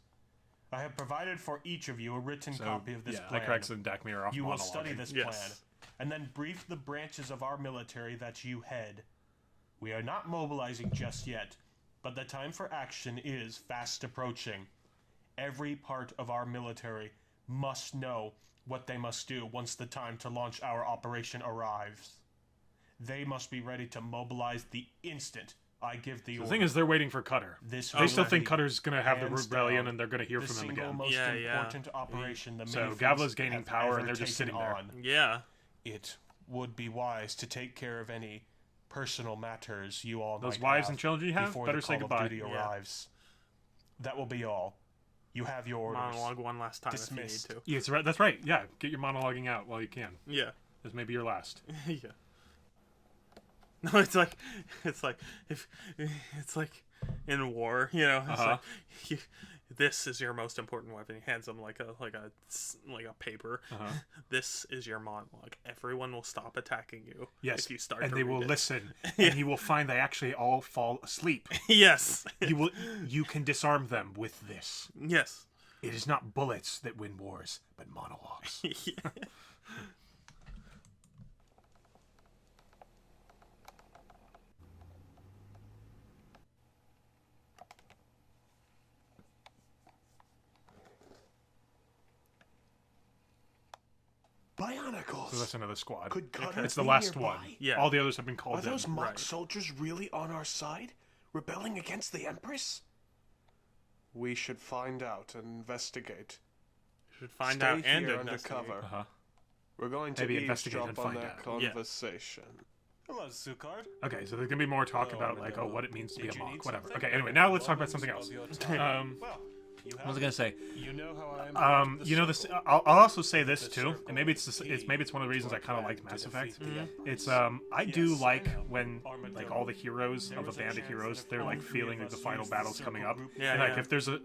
Speaker 3: I have provided for each of you a written copy of this plan.
Speaker 1: Icarax and Dacmia are off
Speaker 3: You will
Speaker 1: monologuing.
Speaker 3: study this
Speaker 2: Yes.
Speaker 3: plan, and then brief the branches of our military that you head. We are not mobilizing just yet, but the time for action is fast approaching. Every part of our military must know what they must do once the time to launch our operation arrives. They must be ready to mobilize the instant I give the
Speaker 1: The
Speaker 3: order.
Speaker 1: thing is, they're waiting for Cutter.
Speaker 3: This
Speaker 1: They still
Speaker 3: will
Speaker 1: think
Speaker 3: be
Speaker 1: Cutter's gonna have the
Speaker 3: hands
Speaker 1: rebellion,
Speaker 3: down
Speaker 1: and they're gonna hear
Speaker 3: the
Speaker 1: from him
Speaker 3: single
Speaker 1: again.
Speaker 3: most
Speaker 2: Yeah, yeah.
Speaker 3: important operation the
Speaker 1: So
Speaker 3: Mayfleets
Speaker 1: Gavla's gaining
Speaker 3: have
Speaker 1: power, and
Speaker 3: ever
Speaker 1: they're just
Speaker 3: taken
Speaker 1: sitting there.
Speaker 3: on.
Speaker 2: Yeah.
Speaker 3: It would be wise to take care of any personal matters you all
Speaker 1: Those
Speaker 3: might
Speaker 1: wives
Speaker 3: have
Speaker 1: and children you have,
Speaker 3: before
Speaker 1: better
Speaker 3: the
Speaker 1: say
Speaker 3: call of
Speaker 1: goodbye.
Speaker 3: duty
Speaker 2: Yeah.
Speaker 3: arrives. That will be all. You have your orders.
Speaker 2: Monologue one last time
Speaker 3: Dismissed.
Speaker 2: if you need
Speaker 1: Yes, right. That's right. Yeah, get your monologuing out while you can.
Speaker 2: to. Yeah.
Speaker 1: This may be your last.
Speaker 2: Yeah. No, it's like if it's like in war, you know. It's
Speaker 1: Uh-huh.
Speaker 2: like this is your most important weapon. He hands them like a paper.
Speaker 1: Uh-huh.
Speaker 2: This is your monologue. Everyone will stop attacking you.
Speaker 1: Yes,
Speaker 2: if you start
Speaker 1: and
Speaker 2: to
Speaker 1: they
Speaker 2: read
Speaker 1: will
Speaker 2: it.
Speaker 1: listen, and he will find they actually all fall asleep.
Speaker 2: Yes.
Speaker 1: You can disarm them with this.
Speaker 2: Yes.
Speaker 1: It is not bullets that win wars, but monologues.
Speaker 2: Yeah.
Speaker 3: Bionicles.
Speaker 1: So that's another squad.
Speaker 3: Could Cutter
Speaker 1: It's the
Speaker 3: be
Speaker 1: last
Speaker 3: nearby?
Speaker 1: one.
Speaker 2: Yeah.
Speaker 1: All the others have been
Speaker 3: Are
Speaker 1: called in.
Speaker 3: those mock
Speaker 2: Right.
Speaker 3: soldiers really on our side, rebelling against the Empress? We should find out and investigate.
Speaker 2: Should find
Speaker 3: Stay
Speaker 2: out and
Speaker 3: here
Speaker 2: investigate.
Speaker 3: undercover.
Speaker 1: Uh-huh.
Speaker 3: We're going to
Speaker 1: Maybe investigate
Speaker 3: eavesdrop
Speaker 1: and
Speaker 3: on
Speaker 1: find
Speaker 3: their
Speaker 1: out.
Speaker 2: Yeah.
Speaker 3: conversation.
Speaker 6: Hello, Sukard.
Speaker 1: Okay, so there's gonna be more talk
Speaker 6: Hello,
Speaker 1: about like, oh,
Speaker 6: Madonna.
Speaker 1: what it means to be a
Speaker 6: Did you
Speaker 1: monk,
Speaker 6: need
Speaker 1: whatever.
Speaker 6: something?
Speaker 1: Okay, anyway, now let's talk about
Speaker 6: Moments
Speaker 1: something else.
Speaker 6: of your time.
Speaker 1: Um,
Speaker 6: Well,
Speaker 1: What was I gonna say?
Speaker 3: You know how I am part of the
Speaker 1: You know this.
Speaker 3: circle.
Speaker 1: I'll also say this
Speaker 3: The
Speaker 1: too,
Speaker 3: circle
Speaker 1: and maybe it's
Speaker 3: is
Speaker 1: it's
Speaker 3: key
Speaker 1: maybe it's one of the reasons
Speaker 3: to
Speaker 1: I kind of
Speaker 3: our
Speaker 1: liked
Speaker 3: plan
Speaker 1: Mass
Speaker 3: to
Speaker 1: Effect.
Speaker 3: defeat the Emperors.
Speaker 1: It's I do
Speaker 3: Yes, I
Speaker 1: like
Speaker 3: know.
Speaker 1: when
Speaker 3: Armadillo.
Speaker 1: like all the heroes
Speaker 3: There
Speaker 1: of a
Speaker 3: was a
Speaker 1: band of
Speaker 3: chance
Speaker 1: heroes,
Speaker 3: that if
Speaker 1: they're
Speaker 3: all
Speaker 1: like
Speaker 3: three
Speaker 1: feeling
Speaker 3: of
Speaker 1: like the
Speaker 3: us
Speaker 1: final
Speaker 3: used the
Speaker 1: battle's
Speaker 3: circle
Speaker 1: coming up.
Speaker 3: group
Speaker 2: Yeah,
Speaker 1: And like
Speaker 2: yeah.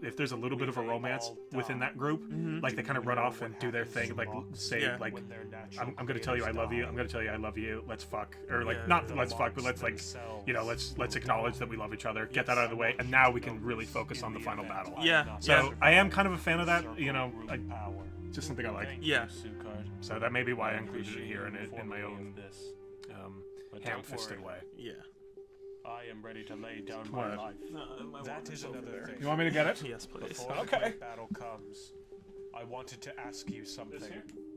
Speaker 1: if there's a little bit of a
Speaker 3: may
Speaker 1: romance
Speaker 3: all
Speaker 1: within
Speaker 3: die.
Speaker 1: that group, like they kind of run off and do their thing, like say
Speaker 2: Yeah.
Speaker 1: like
Speaker 3: When their natural
Speaker 1: I'm gonna tell you I love you.
Speaker 3: die.
Speaker 1: I'm gonna tell you I love you. Let's fuck, or like
Speaker 2: Yeah,
Speaker 1: not
Speaker 3: the
Speaker 1: let's fuck, but let's like
Speaker 3: themselves
Speaker 1: you know let's acknowledge that we love each other. Get that
Speaker 3: Yes,
Speaker 1: out of the way,
Speaker 3: I
Speaker 1: and
Speaker 3: want
Speaker 1: now
Speaker 3: you
Speaker 1: we
Speaker 3: to
Speaker 1: can
Speaker 3: know
Speaker 1: really
Speaker 3: this
Speaker 1: focus
Speaker 3: in
Speaker 1: on the
Speaker 3: the
Speaker 1: final
Speaker 3: event
Speaker 1: battle.
Speaker 3: I
Speaker 2: Yeah,
Speaker 3: am not
Speaker 1: So
Speaker 2: yeah.
Speaker 3: survived
Speaker 1: I am kind of a fan of that.
Speaker 3: circle
Speaker 1: You know,
Speaker 3: group power.
Speaker 1: just something I like.
Speaker 3: Thank
Speaker 2: Yeah.
Speaker 3: you, Sukard.
Speaker 1: So that may be why I
Speaker 3: I
Speaker 1: included it
Speaker 3: appreciate
Speaker 1: here
Speaker 3: you
Speaker 1: in
Speaker 3: informing
Speaker 1: my
Speaker 3: me
Speaker 1: own
Speaker 3: of this. But don't
Speaker 1: ham-fisted
Speaker 3: worry.
Speaker 1: way.
Speaker 2: Yeah.
Speaker 3: I am ready to lay down
Speaker 1: What?
Speaker 3: my life. That is another thing.
Speaker 1: You want me to get it?
Speaker 2: Yes, please.
Speaker 3: Before
Speaker 1: Okay.
Speaker 3: the great battle comes, I wanted to ask you something.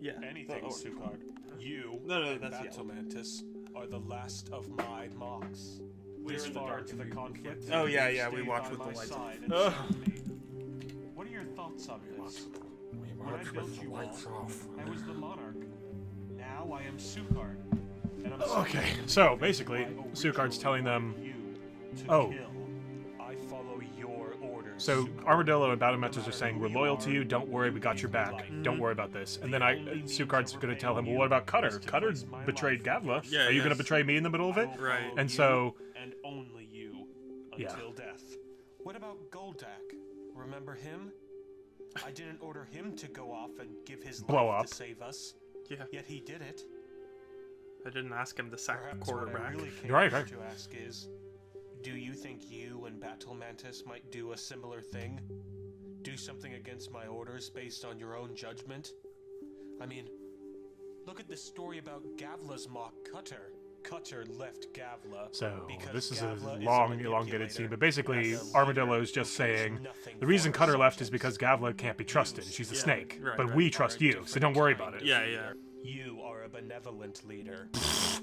Speaker 2: Yeah.
Speaker 3: Anything,
Speaker 2: Oh,
Speaker 3: Sukard. You
Speaker 2: No,
Speaker 3: and
Speaker 2: that's
Speaker 3: Battle Mantis are the last of my mocks. This far into the conflict.
Speaker 2: Oh, yeah,
Speaker 3: you
Speaker 2: yeah, we
Speaker 3: stayed
Speaker 2: watched
Speaker 3: by
Speaker 2: with the
Speaker 3: my
Speaker 2: lights
Speaker 3: side and
Speaker 1: Ugh.
Speaker 3: served me. What are your thoughts on this? When I built you all, I was the monarch. Now I am Sukard. And I'm
Speaker 1: Okay,
Speaker 3: serving
Speaker 1: so
Speaker 3: you.
Speaker 1: basically,
Speaker 3: I
Speaker 1: Sukard's telling them,
Speaker 3: you to
Speaker 1: oh.
Speaker 3: kill. I follow your orders.
Speaker 1: so
Speaker 3: Sukard.
Speaker 1: Armadillo and Battle Mantis are saying, we're loyal to you, don't worry, we got your back. Don't worry about this. And then Sukard's gonna tell him, well, what about Cutter? Cutter betrayed Gavla.
Speaker 2: Yeah,
Speaker 1: Are you gonna
Speaker 2: yes.
Speaker 1: betray me in the middle of
Speaker 3: I
Speaker 1: it?
Speaker 3: will
Speaker 2: Right.
Speaker 3: follow
Speaker 1: And
Speaker 3: you
Speaker 1: so-
Speaker 3: and only you
Speaker 1: Yeah.
Speaker 3: until death. What about Goldak? Remember him? I didn't order him to go off and give his
Speaker 1: Blow
Speaker 3: life
Speaker 1: up.
Speaker 3: to save us.
Speaker 2: Yeah.
Speaker 3: Yet he did it.
Speaker 2: I didn't ask him to sack the
Speaker 3: Perhaps what I
Speaker 2: quarterback.
Speaker 3: really came
Speaker 1: Right,
Speaker 3: here
Speaker 1: right.
Speaker 3: to ask is, do you think you and Battle Mantis might do a similar thing? Do something against my orders based on your own judgment? I mean, look at this story about Gavla's mock Cutter. Cutter left Gavla.
Speaker 1: So
Speaker 3: because
Speaker 1: this is
Speaker 3: Gavla
Speaker 1: a
Speaker 3: is
Speaker 1: long,
Speaker 3: manipulator
Speaker 1: elongated scene, but
Speaker 3: and
Speaker 1: basically
Speaker 3: a leader
Speaker 1: Armadillo's
Speaker 3: who
Speaker 1: just
Speaker 3: cares
Speaker 1: saying
Speaker 3: nothing
Speaker 1: the reason
Speaker 3: for
Speaker 1: Cutter
Speaker 3: his
Speaker 1: left is
Speaker 3: subjects.
Speaker 1: because Gavla can't be trusted. She's a
Speaker 2: Yeah,
Speaker 1: snake,
Speaker 2: right,
Speaker 1: but
Speaker 2: right.
Speaker 1: we
Speaker 3: Are
Speaker 1: trust
Speaker 3: a
Speaker 1: you, so
Speaker 3: different
Speaker 1: don't worry
Speaker 3: kind
Speaker 1: about it.
Speaker 3: of
Speaker 2: Yeah, yeah.
Speaker 3: You are a benevolent leader.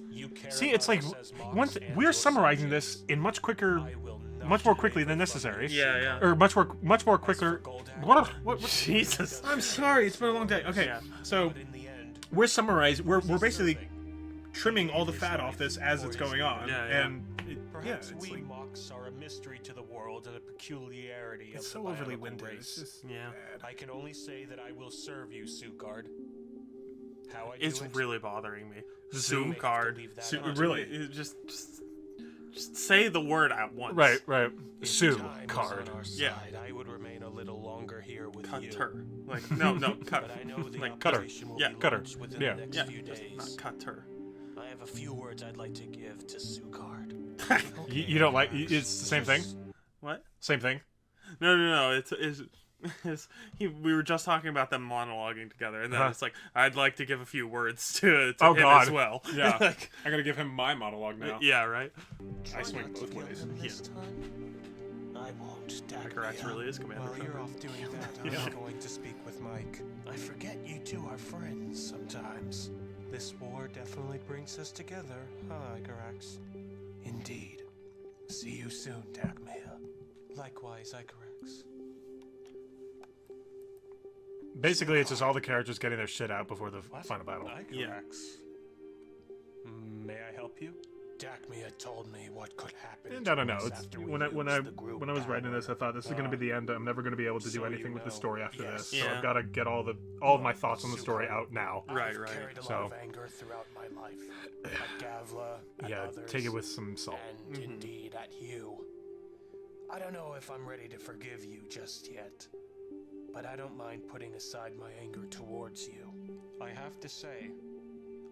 Speaker 3: You care
Speaker 1: See, it's
Speaker 3: about
Speaker 1: like
Speaker 3: us as mocks
Speaker 1: once
Speaker 3: and
Speaker 1: we're
Speaker 3: your
Speaker 1: summarizing
Speaker 3: subjects.
Speaker 1: this in much quicker,
Speaker 3: I will not
Speaker 1: much more
Speaker 3: waver
Speaker 1: quickly than
Speaker 3: from
Speaker 1: necessary.
Speaker 3: you,
Speaker 2: Yeah,
Speaker 3: Sukard.
Speaker 2: yeah.
Speaker 1: Or much more
Speaker 3: As
Speaker 1: quicker.
Speaker 3: for Goldak,
Speaker 1: What?
Speaker 2: Jesus.
Speaker 1: I'm sorry, it's been a long day. Okay,
Speaker 2: Yeah.
Speaker 1: so
Speaker 3: but in the end,
Speaker 1: we're summarizing. We're
Speaker 3: who's
Speaker 1: basically
Speaker 3: serving?
Speaker 1: trimming all the fat off this as it's going on,
Speaker 2: Yeah, yeah.
Speaker 1: and yeah,
Speaker 3: Perhaps
Speaker 1: it's
Speaker 3: we
Speaker 1: like
Speaker 3: mocks are a mystery to the world and a peculiarity
Speaker 1: it's
Speaker 3: of
Speaker 1: so
Speaker 3: the
Speaker 1: overly
Speaker 3: biological
Speaker 1: winded. It's
Speaker 3: race.
Speaker 1: just
Speaker 2: Yeah.
Speaker 1: bad.
Speaker 3: I can only say that I will serve you, Sukard. How I
Speaker 2: It's
Speaker 3: do it?
Speaker 2: really bothering me.
Speaker 1: Zoom
Speaker 3: You may have to
Speaker 2: card.
Speaker 3: leave that
Speaker 1: Su-
Speaker 3: up to
Speaker 1: really?
Speaker 3: me.
Speaker 2: Just say the word at once.
Speaker 1: Right.
Speaker 3: If
Speaker 1: Sue
Speaker 3: time was
Speaker 1: card.
Speaker 3: on our
Speaker 2: Yeah.
Speaker 3: side, I would remain a little longer here with
Speaker 2: Cut
Speaker 3: you.
Speaker 2: her. Like no, cut.
Speaker 3: But I know the
Speaker 2: Like,
Speaker 1: cut her.
Speaker 3: operation will
Speaker 2: Yeah,
Speaker 3: be
Speaker 1: cut her.
Speaker 3: launched within
Speaker 1: Yeah.
Speaker 3: the next
Speaker 2: Yeah,
Speaker 3: few
Speaker 2: just
Speaker 3: days.
Speaker 2: not cut her.
Speaker 3: I have a few words I'd like to give to Sukard.
Speaker 1: You don't like? It's the same thing.
Speaker 2: What?
Speaker 1: Same thing.
Speaker 2: No. We were just talking about them monologuing together, and then it's like I'd like to give a few words to
Speaker 1: Oh,
Speaker 2: him
Speaker 1: God.
Speaker 2: as well.
Speaker 1: Yeah.
Speaker 2: Like,
Speaker 1: I gotta give him my monologue now.
Speaker 2: yeah, right.
Speaker 1: I swing both ways.
Speaker 3: I won't.
Speaker 2: Hackerax really is Commander
Speaker 3: While you're
Speaker 2: Trevor.
Speaker 3: off doing that, I'm going to speak with Mike. I forget you two are friends sometimes. This war definitely brings us together, huh, Hackerax? Indeed. See you soon, Dagmea. Likewise, Hackerax.
Speaker 1: Basically, it's just all the characters getting their shit out before the final battle.
Speaker 3: Hackerax. May I help you? Dagmea told me what could happen.
Speaker 1: And I don't
Speaker 3: to
Speaker 1: know.
Speaker 3: us
Speaker 1: It's
Speaker 3: after we
Speaker 1: when I
Speaker 3: lose the group
Speaker 1: was writing this, I thought this is going to be the end. I'm never going to be able to do
Speaker 3: So
Speaker 1: anything
Speaker 3: you
Speaker 1: with the
Speaker 3: know.
Speaker 1: story after
Speaker 3: Yes.
Speaker 1: this. So
Speaker 2: Yeah.
Speaker 1: I've got to get all of my thoughts on the story out now.
Speaker 2: Right,
Speaker 3: I've
Speaker 2: right.
Speaker 3: carried a
Speaker 1: So-
Speaker 3: lot of anger throughout my life. At Gavla, at
Speaker 1: Yeah,
Speaker 3: others,
Speaker 1: take it with some salt.
Speaker 3: and indeed at you. I don't know if I'm ready to forgive you just yet, but I don't mind putting aside my anger towards you. I have to say,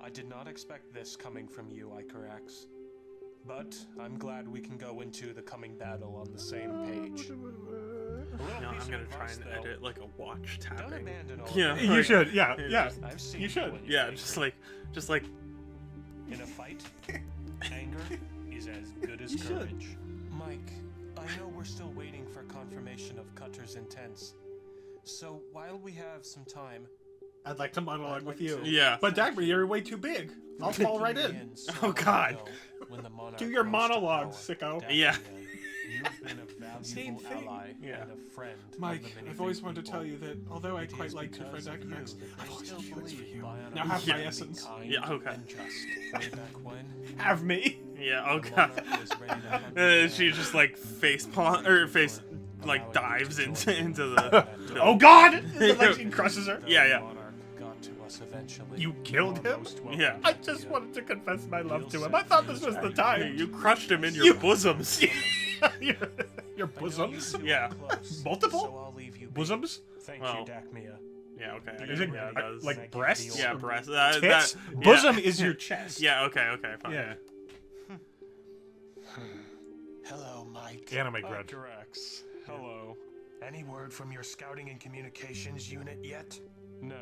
Speaker 3: I did not expect this coming from you, Icarax. But I'm glad we can go into the coming battle on the same page.
Speaker 2: No, I'm gonna try and edit like a watch
Speaker 3: Don't
Speaker 2: tapping.
Speaker 3: abandon all
Speaker 2: Yeah.
Speaker 3: of
Speaker 1: You
Speaker 2: Like-
Speaker 1: should. Yeah.
Speaker 2: Yeah,
Speaker 1: Yeah.
Speaker 2: just-
Speaker 3: I've seen
Speaker 1: You should.
Speaker 3: when
Speaker 2: Yeah,
Speaker 3: you're
Speaker 2: just like
Speaker 3: in a fight, anger is as good as
Speaker 2: You should.
Speaker 3: courage. Mike, I know we're still waiting for confirmation of Cutter's intents. So while we have some time,
Speaker 1: I'd like to monologue with you.
Speaker 2: Yeah.
Speaker 1: But Dagmar, you're way too big. I'll fall right in.
Speaker 2: Oh, God.
Speaker 1: Do your monologue, sicko.
Speaker 2: Yeah.
Speaker 3: You've been a valuable
Speaker 1: Same thing.
Speaker 3: ally
Speaker 2: Yeah.
Speaker 3: and a friend. of
Speaker 1: Mike,
Speaker 3: the many
Speaker 1: I've always
Speaker 3: big
Speaker 1: wanted to
Speaker 3: people.
Speaker 1: tell you that although I
Speaker 3: It
Speaker 1: quite
Speaker 3: is
Speaker 1: like your friend
Speaker 3: because of
Speaker 1: Dagmax,
Speaker 3: you that
Speaker 1: I've
Speaker 3: they
Speaker 1: always
Speaker 3: still
Speaker 1: had feelings for
Speaker 3: believe
Speaker 1: you.
Speaker 3: Bionic
Speaker 1: Now have
Speaker 3: can
Speaker 1: my
Speaker 3: be
Speaker 1: essence.
Speaker 3: kind
Speaker 2: Yeah, okay.
Speaker 3: and just. Way back when,
Speaker 1: Have me.
Speaker 2: Yeah, oh
Speaker 3: the
Speaker 2: god.
Speaker 3: monarch was ready to hunt
Speaker 2: And
Speaker 3: you
Speaker 2: she
Speaker 3: down.
Speaker 2: just like face palm or face like dives into the.
Speaker 1: Oh God! Like she crushes her.
Speaker 2: Yeah.
Speaker 3: Monarch got to us eventually.
Speaker 1: You killed him?
Speaker 3: Most welcome
Speaker 2: Yeah.
Speaker 1: I just wanted to confess my love to him. I thought this was the time.
Speaker 2: You crushed him in your bosoms.
Speaker 1: Your bosoms?
Speaker 2: Yeah.
Speaker 1: Multiple?
Speaker 3: So I'll leave you be.
Speaker 1: Bosoms?
Speaker 3: Thank
Speaker 2: Well,
Speaker 3: you, Dacmea.
Speaker 2: Yeah. Okay. I
Speaker 1: Is
Speaker 2: guess
Speaker 1: it
Speaker 2: yeah, it does.
Speaker 1: like breasts?
Speaker 2: Yeah, breast.
Speaker 1: Tits?
Speaker 2: Yeah.
Speaker 1: Bosom is your chest.
Speaker 2: Yeah. Okay. Fine.
Speaker 1: Yeah.
Speaker 4: Hello, Mike.
Speaker 1: Anime grunt.
Speaker 3: Icarax. Hello.
Speaker 4: Any word from your scouting and communications unit yet?
Speaker 3: No.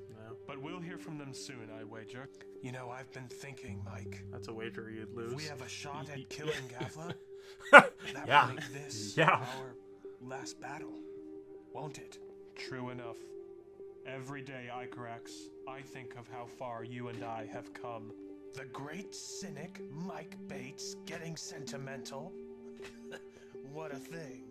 Speaker 2: No,
Speaker 3: But we'll hear from them soon, I wager.
Speaker 4: You know, I've been thinking, Mike.
Speaker 2: that's a wager you'd
Speaker 4: If
Speaker 2: lose.
Speaker 4: we have a shot at killing Gavla, that
Speaker 1: Yeah.
Speaker 4: will make this
Speaker 1: Yeah.
Speaker 4: our last battle, won't it?
Speaker 3: True enough. Every day, Icarax, I think of how far you and I have come.
Speaker 4: The great cynic Mike Bates getting sentimental. What a thing.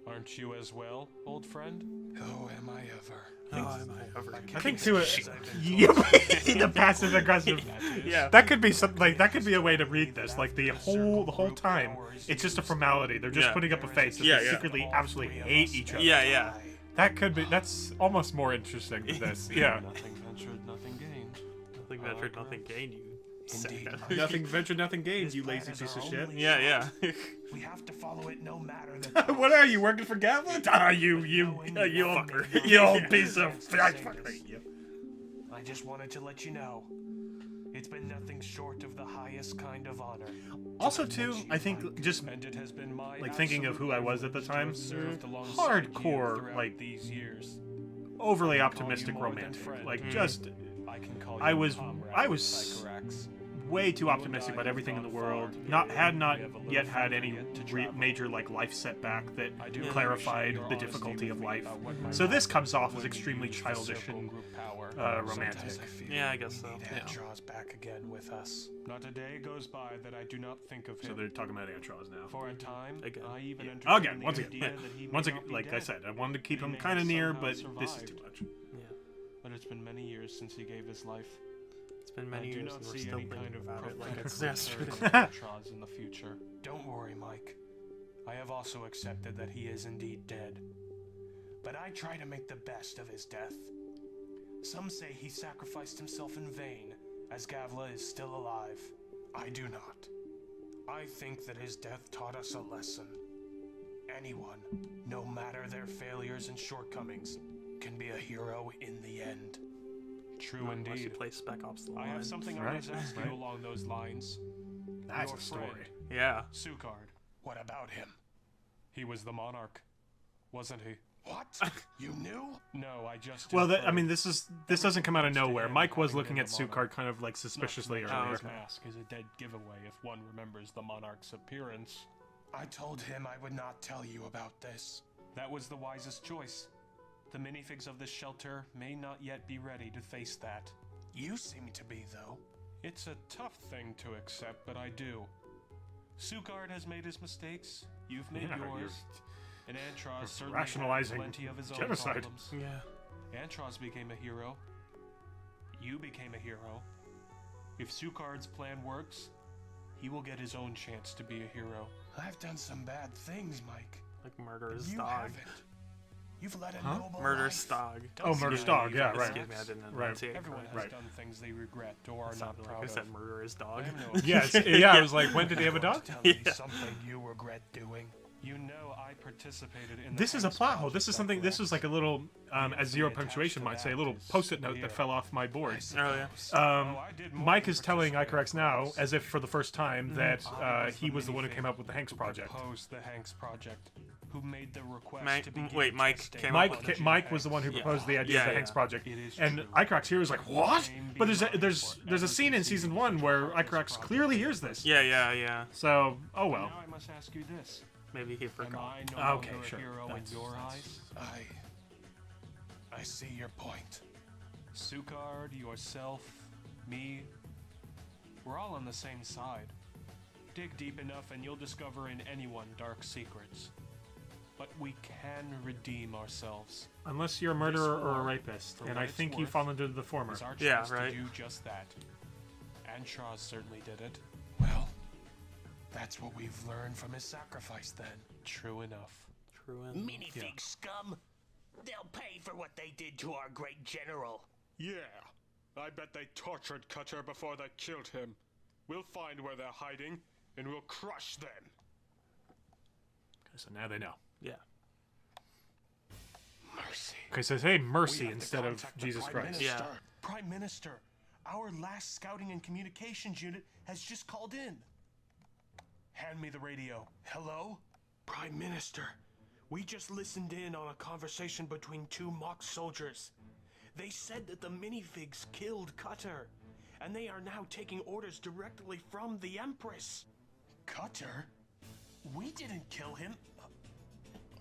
Speaker 3: Aren't you as well, old friend?
Speaker 4: Oh, am I ever?
Speaker 2: Oh, am I ever?
Speaker 1: I think too. The passive aggressive.
Speaker 2: Yeah.
Speaker 1: That could be something like that. Could be a way to read this. Like the whole time, it's just a formality. They're just
Speaker 2: Yeah.
Speaker 1: putting up a face. That
Speaker 2: Yeah,
Speaker 1: they
Speaker 2: yeah.
Speaker 1: secretly absolutely hate each other.
Speaker 2: Yeah.
Speaker 1: That could be. That's almost more interesting than this. Yeah.
Speaker 3: Nothing ventured, nothing gained.
Speaker 2: Nothing ventured, nothing gained. You.
Speaker 4: Indeed,
Speaker 2: sack.
Speaker 4: Mike.
Speaker 1: Nothing ventured, nothing gained. You
Speaker 4: This
Speaker 1: lazy
Speaker 4: plan is
Speaker 1: piece
Speaker 4: our
Speaker 1: of shit.
Speaker 4: only
Speaker 2: Yeah.
Speaker 4: We have to follow it no matter the
Speaker 1: What are you working for Gavin? Ah, you fucker. You old piece of. I fucking hate you.
Speaker 4: I just wanted to let you know. It's been nothing short of the highest kind of honor.
Speaker 1: Also, too, I think just
Speaker 3: And it has been my
Speaker 1: like thinking of who I was at the
Speaker 3: absolute
Speaker 1: time,
Speaker 3: privilege to have served alongside you
Speaker 1: hardcore,
Speaker 3: throughout
Speaker 1: like
Speaker 3: these years.
Speaker 1: overly
Speaker 3: call
Speaker 1: optimistic
Speaker 3: you more than
Speaker 1: romantic.
Speaker 3: friend.
Speaker 1: Like just
Speaker 3: I can call
Speaker 1: I
Speaker 3: you
Speaker 1: was-
Speaker 3: comrade,
Speaker 1: I was-
Speaker 3: Icarax.
Speaker 1: way too optimistic about everything in the world. Not yet had any major like life setback that
Speaker 3: I do
Speaker 1: clarified
Speaker 3: appreciate your
Speaker 1: the
Speaker 3: honesty
Speaker 1: difficulty
Speaker 3: with
Speaker 1: of
Speaker 3: me
Speaker 1: life.
Speaker 3: about what my
Speaker 1: So this
Speaker 3: mom
Speaker 1: comes off as
Speaker 3: would
Speaker 1: extremely
Speaker 3: use for
Speaker 1: childish
Speaker 3: circle
Speaker 1: and
Speaker 3: group power.
Speaker 1: romantic.
Speaker 4: Sometimes I feel
Speaker 2: Yeah, I guess
Speaker 4: we
Speaker 2: so.
Speaker 4: need
Speaker 2: Yeah.
Speaker 4: Antra's back again with us.
Speaker 3: Not a day goes by that I do not think of him.
Speaker 1: So they're talking about Antros now.
Speaker 3: For a time,
Speaker 2: Again.
Speaker 3: I even
Speaker 1: Yeah.
Speaker 3: entertained
Speaker 1: Again,
Speaker 3: the
Speaker 1: once
Speaker 3: idea
Speaker 1: again,
Speaker 3: that he may
Speaker 1: once
Speaker 3: not
Speaker 1: again,
Speaker 3: be
Speaker 1: like I
Speaker 3: dead.
Speaker 1: said, I wanted to keep
Speaker 3: He
Speaker 1: him
Speaker 3: may
Speaker 1: kind of
Speaker 3: have
Speaker 1: near,
Speaker 3: somehow
Speaker 1: but this is too
Speaker 3: survived.
Speaker 1: much.
Speaker 2: Yeah.
Speaker 3: But it's been many years since he gave his life.
Speaker 2: It's been many
Speaker 3: I do
Speaker 2: years
Speaker 3: not
Speaker 2: and we're
Speaker 3: see
Speaker 2: still
Speaker 3: any
Speaker 2: thinking
Speaker 3: kind of
Speaker 2: about it like
Speaker 3: prophetic
Speaker 2: it's
Speaker 3: return
Speaker 2: yesterday.
Speaker 3: of Antros in the future.
Speaker 4: Don't worry, Mike. I have also accepted that he is indeed dead. But I try to make the best of his death. Some say he sacrificed himself in vain, as Gavla is still alive. I do not. I think that his death taught us a lesson. Anyone, no matter their failures and shortcomings, can be a hero in the end.
Speaker 3: True
Speaker 2: Unless you
Speaker 3: indeed.
Speaker 2: play Spec Ops: The
Speaker 3: I
Speaker 2: Line.
Speaker 3: have something I
Speaker 1: Right,
Speaker 3: must ask
Speaker 1: right.
Speaker 3: you along those lines.
Speaker 1: That's
Speaker 3: Your
Speaker 1: a story.
Speaker 3: friend,
Speaker 2: Yeah.
Speaker 3: Sukard.
Speaker 4: What about him?
Speaker 3: He was the monarch, wasn't he?
Speaker 4: What? You knew?
Speaker 3: No, I just.
Speaker 1: Well, I
Speaker 3: inferred.
Speaker 1: mean, this doesn't come out of nowhere. Mike was
Speaker 3: having
Speaker 1: looking
Speaker 3: been
Speaker 1: at
Speaker 3: the monarch.
Speaker 1: Sukard kind of like suspiciously
Speaker 3: Not to mention
Speaker 1: earlier.
Speaker 3: his mask is a dead giveaway if one remembers the monarch's appearance.
Speaker 4: I told him I would not tell you about this.
Speaker 3: That was the wisest choice. The minifigs of this shelter may not yet be ready to face that.
Speaker 4: You seem to be, though.
Speaker 3: It's a tough thing to accept, but I do. Sukard has made his mistakes. You've made
Speaker 1: Yeah,
Speaker 3: yours. And Antros certainly
Speaker 1: rationalizing
Speaker 3: had plenty of his own
Speaker 1: genocide.
Speaker 3: problems.
Speaker 2: Yeah.
Speaker 3: Antros became a hero. You became a hero. If Sukard's plan works, he will get his own chance to be a hero.
Speaker 4: I've done some bad things, Mike.
Speaker 2: Like murder his
Speaker 4: You
Speaker 2: dog.
Speaker 4: haven't. You've led a
Speaker 1: Huh?
Speaker 4: noble
Speaker 2: Murder
Speaker 4: life.
Speaker 2: Stog.
Speaker 1: Oh, Murder Stog, yeah, right.
Speaker 2: Excuse me, I didn't
Speaker 1: Right.
Speaker 2: enunciate
Speaker 3: Everyone
Speaker 2: correctly.
Speaker 3: has
Speaker 1: Right.
Speaker 3: done things they regret or are
Speaker 2: It
Speaker 3: not
Speaker 2: sounded like
Speaker 3: proud
Speaker 2: I said
Speaker 3: of.
Speaker 2: murder his
Speaker 3: I
Speaker 2: dog.
Speaker 3: am no
Speaker 1: Yes, yeah. I was like, when did he have a
Speaker 4: Going
Speaker 1: dog?
Speaker 4: to tell me
Speaker 2: Yeah.
Speaker 4: something you regret doing.
Speaker 3: You know I participated in the
Speaker 1: This is a
Speaker 3: Hanks
Speaker 1: plot hole.
Speaker 3: project,
Speaker 1: This is something. This is like a little, as zero punctuation might say, a little post-it note that fell off my board.
Speaker 2: Oh yeah.
Speaker 3: I did more
Speaker 1: Mike
Speaker 3: than
Speaker 1: is telling
Speaker 3: participate,
Speaker 1: Icarax now,
Speaker 3: Chris.
Speaker 1: as if for the first time, that
Speaker 3: I
Speaker 1: he was the one who
Speaker 3: minifig
Speaker 1: came up with the Hanks
Speaker 3: who
Speaker 1: project.
Speaker 3: proposed the Hanks project, who made the request
Speaker 2: Mike-
Speaker 3: to begin
Speaker 2: wait, Mike
Speaker 3: testing
Speaker 2: came up
Speaker 1: Mike,
Speaker 2: with it.
Speaker 1: Mike was the one who
Speaker 2: Yeah.
Speaker 1: proposed the idea of
Speaker 2: Yeah,
Speaker 1: the Hanks
Speaker 2: yeah.
Speaker 1: project,
Speaker 3: It is
Speaker 1: and
Speaker 3: true.
Speaker 1: Icarax here is like, "What?"
Speaker 3: Same
Speaker 1: But there's
Speaker 3: behind
Speaker 1: a scene in season 1 where Icarax clearly hears this.
Speaker 2: Yeah.
Speaker 1: So, oh well.
Speaker 3: Now I must ask you this:
Speaker 2: Maybe he
Speaker 3: Am
Speaker 2: forgot.
Speaker 3: I no
Speaker 1: Okay,
Speaker 3: longer
Speaker 1: sure.
Speaker 3: a hero
Speaker 1: That's-
Speaker 3: in your
Speaker 1: that's-
Speaker 3: eyes?
Speaker 4: I see your point.
Speaker 3: Sukard, yourself, me, we're all on the same side. Dig deep enough and you'll discover in anyone dark secrets. But we can redeem ourselves.
Speaker 1: Unless you're a murderer or a
Speaker 3: war,
Speaker 1: rapist,
Speaker 3: for
Speaker 1: and
Speaker 3: what
Speaker 1: I
Speaker 3: it's
Speaker 1: think you
Speaker 3: worth,
Speaker 1: fall into the former.
Speaker 3: It's our
Speaker 2: Yeah,
Speaker 3: chance
Speaker 2: right.
Speaker 3: to do just that. Antros certainly did it.
Speaker 4: Well, that's what we've learned from his sacrifice then.
Speaker 3: True enough.
Speaker 2: ruin.
Speaker 4: Minifig scum. They'll pay for what they did to our great general.
Speaker 3: Yeah, I bet they tortured Cutter before they killed him. We'll find where they're hiding, and we'll crush them.
Speaker 1: Okay, so now they know.
Speaker 2: Yeah.
Speaker 3: Mercy.
Speaker 1: Okay, so say mercy
Speaker 3: We have to
Speaker 1: instead of
Speaker 3: contact the
Speaker 1: Jesus
Speaker 3: Prime
Speaker 1: Christ.
Speaker 3: Minister.
Speaker 2: Yeah.
Speaker 3: Prime Minister, our last scouting and communications unit has just called in. Hand me the radio. Hello? Prime Minister, we just listened in on a conversation between two mock soldiers. They said that the minifigs killed Cutter, and they are now taking orders directly from the Empress. Cutter? We didn't kill him.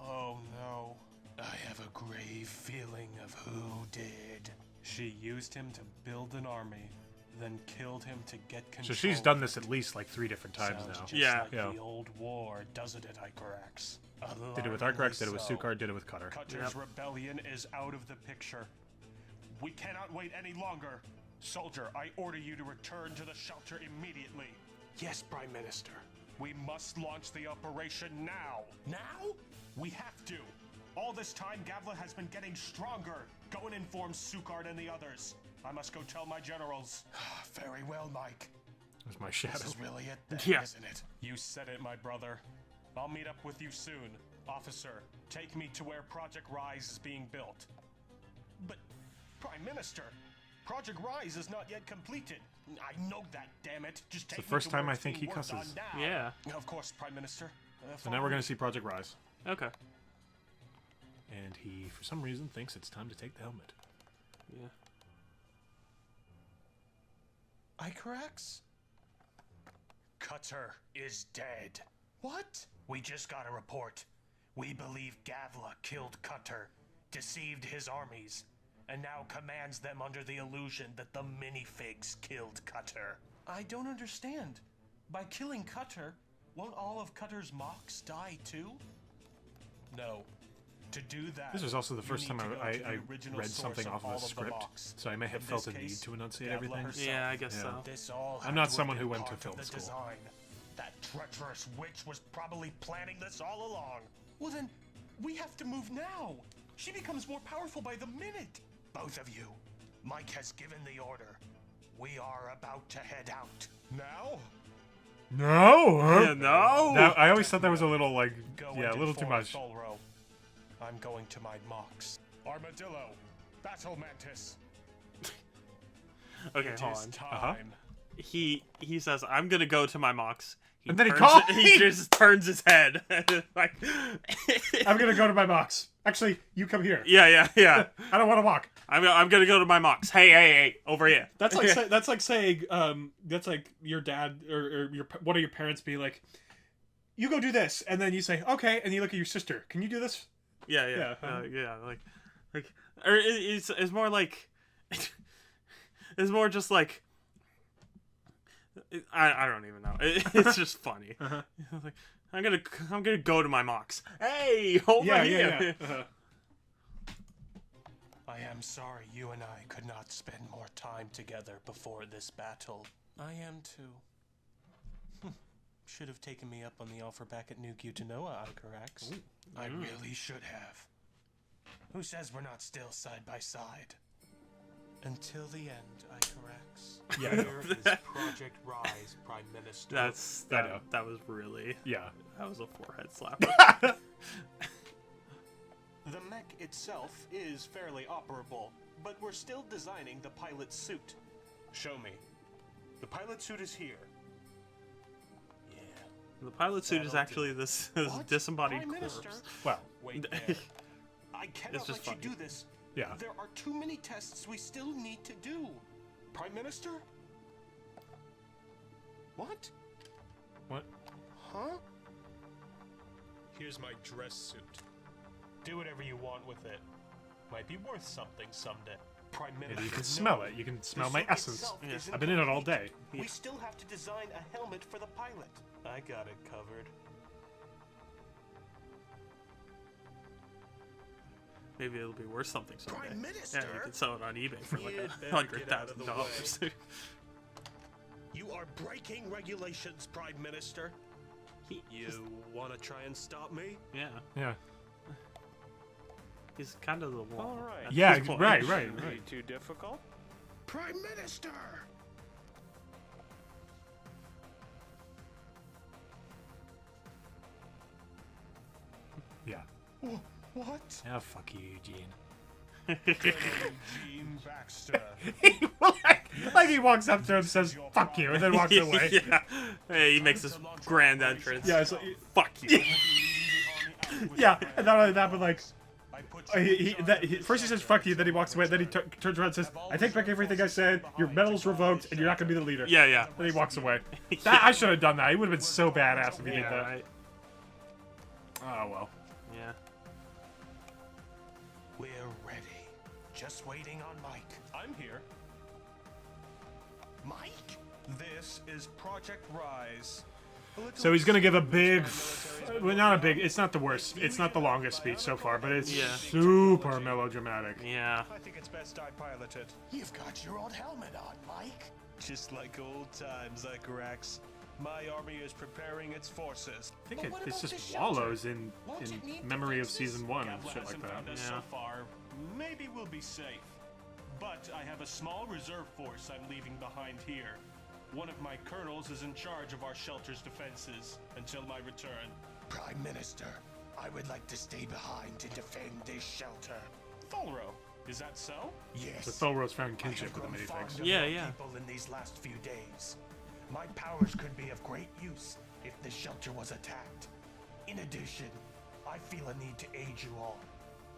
Speaker 3: Oh no. I have a grave feeling of who did. She used him to build an army, then killed him to get control.
Speaker 1: So she's done this at least like 3 different times
Speaker 3: Sounds
Speaker 1: now.
Speaker 3: just
Speaker 2: Yeah.
Speaker 3: like
Speaker 1: Yeah.
Speaker 3: the old war, doesn't it, Icarax?
Speaker 1: Did it with Arcarax, did it with
Speaker 3: So.
Speaker 1: Sukar, did it with Cutter.
Speaker 3: Cutter's rebellion is out of the picture. We cannot wait any longer. Soldier, I order you to return to the shelter immediately. Yes, Prime Minister. We must launch the operation now. Now? We have to. All this time, Gavla has been getting stronger. Go and inform Sukard and the others. I must go tell my generals. Very well, Mike.
Speaker 1: That's my shadow.
Speaker 3: This is really it then,
Speaker 2: Yeah.
Speaker 3: isn't it? You said it, my brother. I'll meet up with you soon. Officer, take me to where Project Rise is being built. But, Prime Minister, Project Rise is not yet completed. I know that, damn it. Just take
Speaker 1: the
Speaker 3: me
Speaker 1: first
Speaker 3: to where
Speaker 1: time I
Speaker 3: it's
Speaker 1: think
Speaker 3: being
Speaker 1: he
Speaker 3: worked on
Speaker 1: cusses.
Speaker 3: now.
Speaker 2: Yeah.
Speaker 3: Of course, Prime Minister.
Speaker 1: So now we're going to see Project Rise.
Speaker 2: Okay.
Speaker 1: And he, for some reason, thinks it's time to take the helmet.
Speaker 2: Yeah.
Speaker 3: Icarax? Cutter is dead. What? We just got a report. We believe Gavla killed Cutter, deceived his armies, and now commands them under the illusion that the minifigs killed Cutter. I don't understand. By killing Cutter, won't all of Cutter's mocks die too? No. To do that,
Speaker 1: This was also the
Speaker 3: you
Speaker 1: first
Speaker 3: need
Speaker 1: time
Speaker 3: to go
Speaker 1: I
Speaker 3: to the original
Speaker 1: read
Speaker 3: source
Speaker 1: something
Speaker 3: of
Speaker 1: off
Speaker 3: all
Speaker 1: of a
Speaker 3: the
Speaker 1: script,
Speaker 3: mocks.
Speaker 1: so I may have
Speaker 3: In
Speaker 1: felt
Speaker 3: this
Speaker 1: a need
Speaker 3: case,
Speaker 1: to enunciate
Speaker 3: Gavla
Speaker 1: everything.
Speaker 3: herself.
Speaker 2: Yeah, I guess
Speaker 1: Yeah.
Speaker 2: so.
Speaker 3: This all
Speaker 1: I'm
Speaker 3: had
Speaker 1: not
Speaker 3: to have
Speaker 1: someone
Speaker 3: been
Speaker 1: who went to
Speaker 3: part
Speaker 1: film
Speaker 3: of the
Speaker 1: school.
Speaker 3: Design. That treacherous witch was probably planning this all along. Well then, we have to move now. She becomes more powerful by the minute. Both of you, Mike has given the order. We are about to head out. Now?
Speaker 1: No!
Speaker 2: Yeah, no.
Speaker 1: That, I always thought that was a little, like,
Speaker 3: Go
Speaker 1: yeah, a
Speaker 3: and
Speaker 1: little too
Speaker 3: inform
Speaker 1: much.
Speaker 3: Tholro. I'm going to my mocks. Armadillo, Battle Mantis.
Speaker 2: Okay,
Speaker 3: It
Speaker 2: hold
Speaker 3: is
Speaker 2: on.
Speaker 3: time.
Speaker 2: He says, "I'm gonna go to my mocks."
Speaker 1: And then he
Speaker 2: turns-
Speaker 1: calls-
Speaker 2: He just turns his head. Like,
Speaker 1: I'm gonna go to my box. Actually, you come here.
Speaker 2: yeah.
Speaker 1: I don't want to walk.
Speaker 2: I'm gonna go to my mocks. Hey, over here.
Speaker 1: That's like saying that's like your dad or your one of your parents be like, you go do this, and then you say okay, and you look at your sister. Can you do this?
Speaker 2: Yeah.
Speaker 1: Yeah.
Speaker 2: Like, or it's more like, it's more just like, I don't even know. It's just funny. Like, I'm gonna go to my mocks. Hey, over here.
Speaker 1: Yeah.
Speaker 3: I am sorry you and I could not spend more time together before this battle. I am too. Should have taken me up on the offer back at New Gutanoa, Icarax. I really should have. Who says we're not still side by side? Until the end, Icarax.
Speaker 1: Yeah.
Speaker 3: Here is Project Rise, Prime Minister.
Speaker 2: That was really
Speaker 1: Yeah.
Speaker 2: that was a forehead slapper.
Speaker 3: The mech itself is fairly operable, but we're still designing the pilot suit. Show me. The pilot suit is here. Yeah.
Speaker 2: The pilot suit is
Speaker 3: That'll
Speaker 2: actually
Speaker 3: do.
Speaker 2: this
Speaker 3: What?
Speaker 2: disembodied
Speaker 3: Prime
Speaker 2: corpse.
Speaker 3: Minister?
Speaker 1: Well,
Speaker 3: Wait there. I cannot
Speaker 2: just
Speaker 3: let you
Speaker 2: funny.
Speaker 3: do this.
Speaker 1: yeah.
Speaker 3: There are too many tests we still need to do. Prime Minister? What?
Speaker 1: What?
Speaker 3: Huh? Here's my dress suit. Do whatever you want with it. Might be worth something someday. Prime Minister.
Speaker 1: Maybe you can
Speaker 3: no.
Speaker 1: smell it. You can smell
Speaker 3: The
Speaker 1: my
Speaker 3: suit
Speaker 1: essence.
Speaker 3: itself
Speaker 2: Yeah.
Speaker 3: isn't
Speaker 1: I've been in it all
Speaker 3: complete.
Speaker 1: day.
Speaker 3: We still have to design a helmet for the pilot. I got it covered.
Speaker 2: Maybe it'll be worth something someday.
Speaker 4: Prime
Speaker 2: Yeah,
Speaker 4: Minister?
Speaker 2: you can sell it on eBay for like
Speaker 3: You'd better get out of the
Speaker 2: $100,000.
Speaker 3: You are breaking regulations, Prime Minister. You want to try and stop me?
Speaker 2: Yeah.
Speaker 1: Yeah.
Speaker 2: He's kind of the wall.
Speaker 3: All right.
Speaker 1: Yeah,
Speaker 2: this point.
Speaker 1: right.
Speaker 3: Shouldn't be too difficult.
Speaker 4: Prime Minister!
Speaker 1: Yeah.
Speaker 4: What?
Speaker 1: Oh, fuck you, Eugene.
Speaker 3: Eugene Baxter.
Speaker 1: like he walks up to him and says, fuck you, and then walks away.
Speaker 2: Yeah. Hey, he makes this grand entrance.
Speaker 1: Yeah, it's like,
Speaker 2: Fuck you.
Speaker 1: yeah, and not only that, but like, first he says fuck you, then he walks away, then he turns around and says, I take back everything I said, your medal's revoked, and you're not gonna be the leader.
Speaker 2: Yeah, yeah.
Speaker 1: Then he walks away. I should have done that. He would have been so badass if he did
Speaker 2: Yeah,
Speaker 1: that.
Speaker 2: right.
Speaker 1: Oh, well.
Speaker 2: Yeah.
Speaker 4: We're ready. Just waiting on Mike.
Speaker 3: I'm here.
Speaker 4: Mike?
Speaker 3: This is Project Rise.
Speaker 1: So he's gonna give a big, well, not a big, it's not the worst, it's not the longest speech so far, but it's
Speaker 2: Yeah.
Speaker 1: super melodramatic.
Speaker 2: Yeah.
Speaker 3: I think it's best I pilot it.
Speaker 4: You've got your old helmet on, Mike.
Speaker 3: Just like old times, Rex. My army is preparing its forces.
Speaker 1: I think
Speaker 4: But what
Speaker 1: it's
Speaker 4: about
Speaker 1: just
Speaker 4: the shelter?
Speaker 1: wallows in
Speaker 4: Won't it need
Speaker 1: memory of
Speaker 4: defenses?
Speaker 1: season 1 and
Speaker 3: Gavla
Speaker 1: shit like
Speaker 3: hasn't
Speaker 1: that.
Speaker 3: found us
Speaker 2: Yeah.
Speaker 3: so far. Maybe we'll be safe. But I have a small reserve force I'm leaving behind here. One of my colonels is in charge of our shelter's defenses until my return.
Speaker 4: Prime Minister, I would like to stay behind to defend this shelter.
Speaker 3: Tholro, is that so?
Speaker 4: Yes.
Speaker 1: So Thulrose found
Speaker 4: I
Speaker 1: kinship
Speaker 4: have
Speaker 1: with him,
Speaker 4: grown
Speaker 1: he
Speaker 4: fond
Speaker 1: thinks.
Speaker 4: of
Speaker 2: Yeah,
Speaker 4: your
Speaker 2: yeah.
Speaker 4: people in these last few days. My powers could be of great use if the shelter was attacked. In addition, I feel a need to aid you all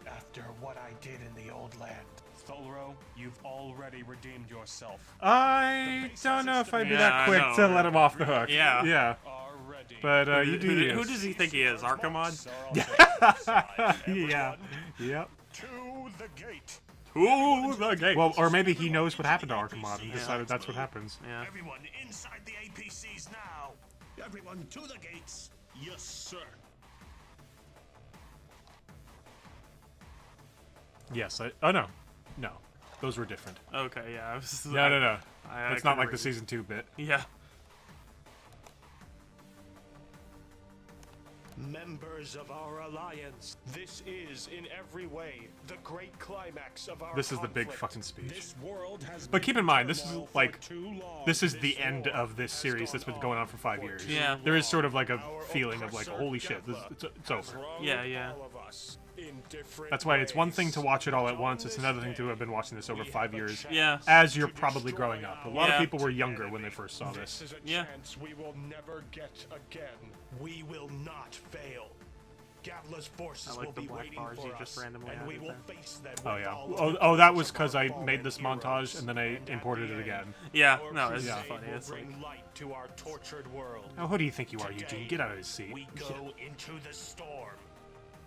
Speaker 4: after what I did in the old land.
Speaker 3: Tholro, you've already redeemed yourself.
Speaker 1: I don't know if I'd be
Speaker 2: Yeah,
Speaker 1: that
Speaker 2: I
Speaker 1: quick
Speaker 2: know.
Speaker 1: to let him off the hook.
Speaker 2: Yeah.
Speaker 1: Yeah.
Speaker 3: Are ready.
Speaker 1: But you do
Speaker 2: Who
Speaker 1: you.
Speaker 2: does he think he is? Archimod?
Speaker 1: Yeah. Yep.
Speaker 3: To the gate.
Speaker 2: Ooh, the gate.
Speaker 1: Well, or maybe he knows what happened to Archimod and
Speaker 2: Yeah.
Speaker 1: decided that's what happens.
Speaker 2: Yeah.
Speaker 4: Everyone inside the APCs now. Everyone to the gates.
Speaker 3: Yes, sir.
Speaker 1: Yes. Oh, no. No. Those were different.
Speaker 2: Okay, yeah. I was,
Speaker 1: No.
Speaker 2: I
Speaker 1: That's not
Speaker 2: couldn't
Speaker 1: like the
Speaker 2: read.
Speaker 1: season 2 bit.
Speaker 2: Yeah.
Speaker 3: Members of our alliance, this is in every way the great climax of our
Speaker 1: This is the big
Speaker 3: conflict.
Speaker 1: fucking speech.
Speaker 3: This world has
Speaker 1: But
Speaker 3: been
Speaker 1: keep in mind, this is
Speaker 3: turmoil for
Speaker 1: like,
Speaker 3: too long.
Speaker 1: this is the end
Speaker 3: war
Speaker 1: of this
Speaker 3: has
Speaker 1: series that's been
Speaker 3: gone
Speaker 1: going on for 5
Speaker 3: for
Speaker 1: years.
Speaker 3: too
Speaker 2: Yeah.
Speaker 1: There is
Speaker 3: long.
Speaker 1: sort of like a
Speaker 3: Our
Speaker 1: feeling of like,
Speaker 3: oppressor,
Speaker 1: holy shit,
Speaker 3: Gavla,
Speaker 1: it's
Speaker 3: has
Speaker 1: over.
Speaker 3: wronged
Speaker 2: Yeah, yeah.
Speaker 3: all of us in different
Speaker 1: That's why it's one thing
Speaker 3: ways.
Speaker 1: to watch it all at
Speaker 3: On
Speaker 1: once. It's
Speaker 3: this
Speaker 1: another thing
Speaker 3: day,
Speaker 1: to have been watching this over
Speaker 3: we
Speaker 1: 5
Speaker 3: have a
Speaker 1: years.
Speaker 3: chance
Speaker 2: Yeah.
Speaker 1: As you're
Speaker 3: to
Speaker 1: probably
Speaker 3: destroy
Speaker 1: growing up. A
Speaker 3: our
Speaker 1: lot
Speaker 2: Yeah.
Speaker 1: of people were younger when they first saw
Speaker 3: This
Speaker 1: this.
Speaker 3: is a
Speaker 2: Yeah.
Speaker 3: chance we will never get again.
Speaker 4: We will not fail. Gavla's forces
Speaker 2: I like
Speaker 4: will
Speaker 2: the
Speaker 4: be
Speaker 2: black
Speaker 4: waiting
Speaker 2: bars
Speaker 4: for
Speaker 2: you
Speaker 4: us,
Speaker 2: just randomly
Speaker 4: and we
Speaker 2: added
Speaker 4: will
Speaker 2: there.
Speaker 4: face them
Speaker 1: Oh
Speaker 4: with
Speaker 1: yeah.
Speaker 4: all
Speaker 1: Oh,
Speaker 4: the
Speaker 1: oh that
Speaker 4: powers
Speaker 1: was
Speaker 4: of
Speaker 1: because
Speaker 4: our
Speaker 1: I
Speaker 4: fallen
Speaker 1: made this
Speaker 4: heroes.
Speaker 1: montage and then I
Speaker 3: And at
Speaker 1: imported
Speaker 3: the
Speaker 1: it
Speaker 3: end,
Speaker 1: again.
Speaker 2: Yeah.
Speaker 3: Our
Speaker 2: No, it's
Speaker 1: Yeah.
Speaker 2: just funny.
Speaker 3: crusade
Speaker 2: It's
Speaker 3: will
Speaker 2: like,
Speaker 3: bring light to our tortured world.
Speaker 1: Now, who do you think you are,
Speaker 4: Today,
Speaker 1: Eugene? Get out of his seat.
Speaker 4: We go into the storm.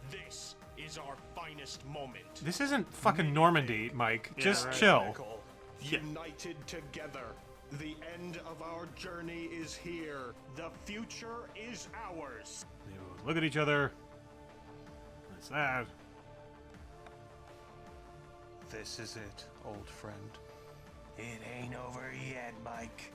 Speaker 4: This is our finest moment.
Speaker 1: This isn't fucking Normandy, Mike.
Speaker 2: Yeah,
Speaker 1: Just
Speaker 2: right.
Speaker 1: chill.
Speaker 3: Pinnacle,
Speaker 2: Yeah.
Speaker 3: United together. The end of our journey is here. The future is ours.
Speaker 1: You look at each other. That's that.
Speaker 3: This is it, old friend.
Speaker 4: It ain't over yet, Mike.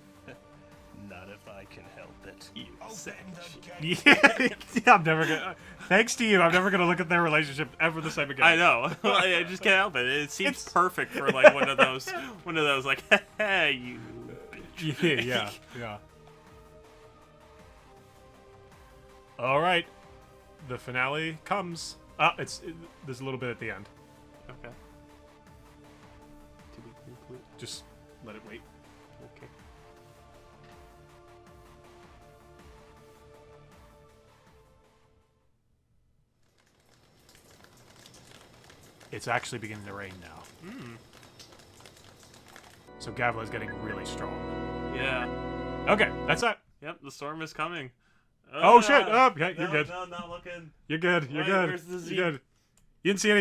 Speaker 3: Not if I can help it. You
Speaker 4: Open the gate.
Speaker 1: Yeah, I'm never gonna. Thanks to you, I'm never gonna look at their relationship ever the same again.
Speaker 2: I know. I just can't help it. It seems perfect for like one of those like, hey, you.
Speaker 1: Yeah. All right, the finale comes. There's a little bit at the end.
Speaker 2: Okay. To be complete.
Speaker 1: Just let it wait.
Speaker 2: Okay.
Speaker 1: It's actually beginning to rain now. So Gavla is getting really strong.
Speaker 2: Yeah.
Speaker 1: Okay, that's it.
Speaker 2: Yep. The storm is coming.
Speaker 1: Oh shit! Oh, okay, you're
Speaker 2: No,
Speaker 1: good.
Speaker 2: No, not looking.
Speaker 1: You're good. You're
Speaker 2: Wait,
Speaker 1: good.
Speaker 2: where's the Z?
Speaker 1: You're good. You didn't see any.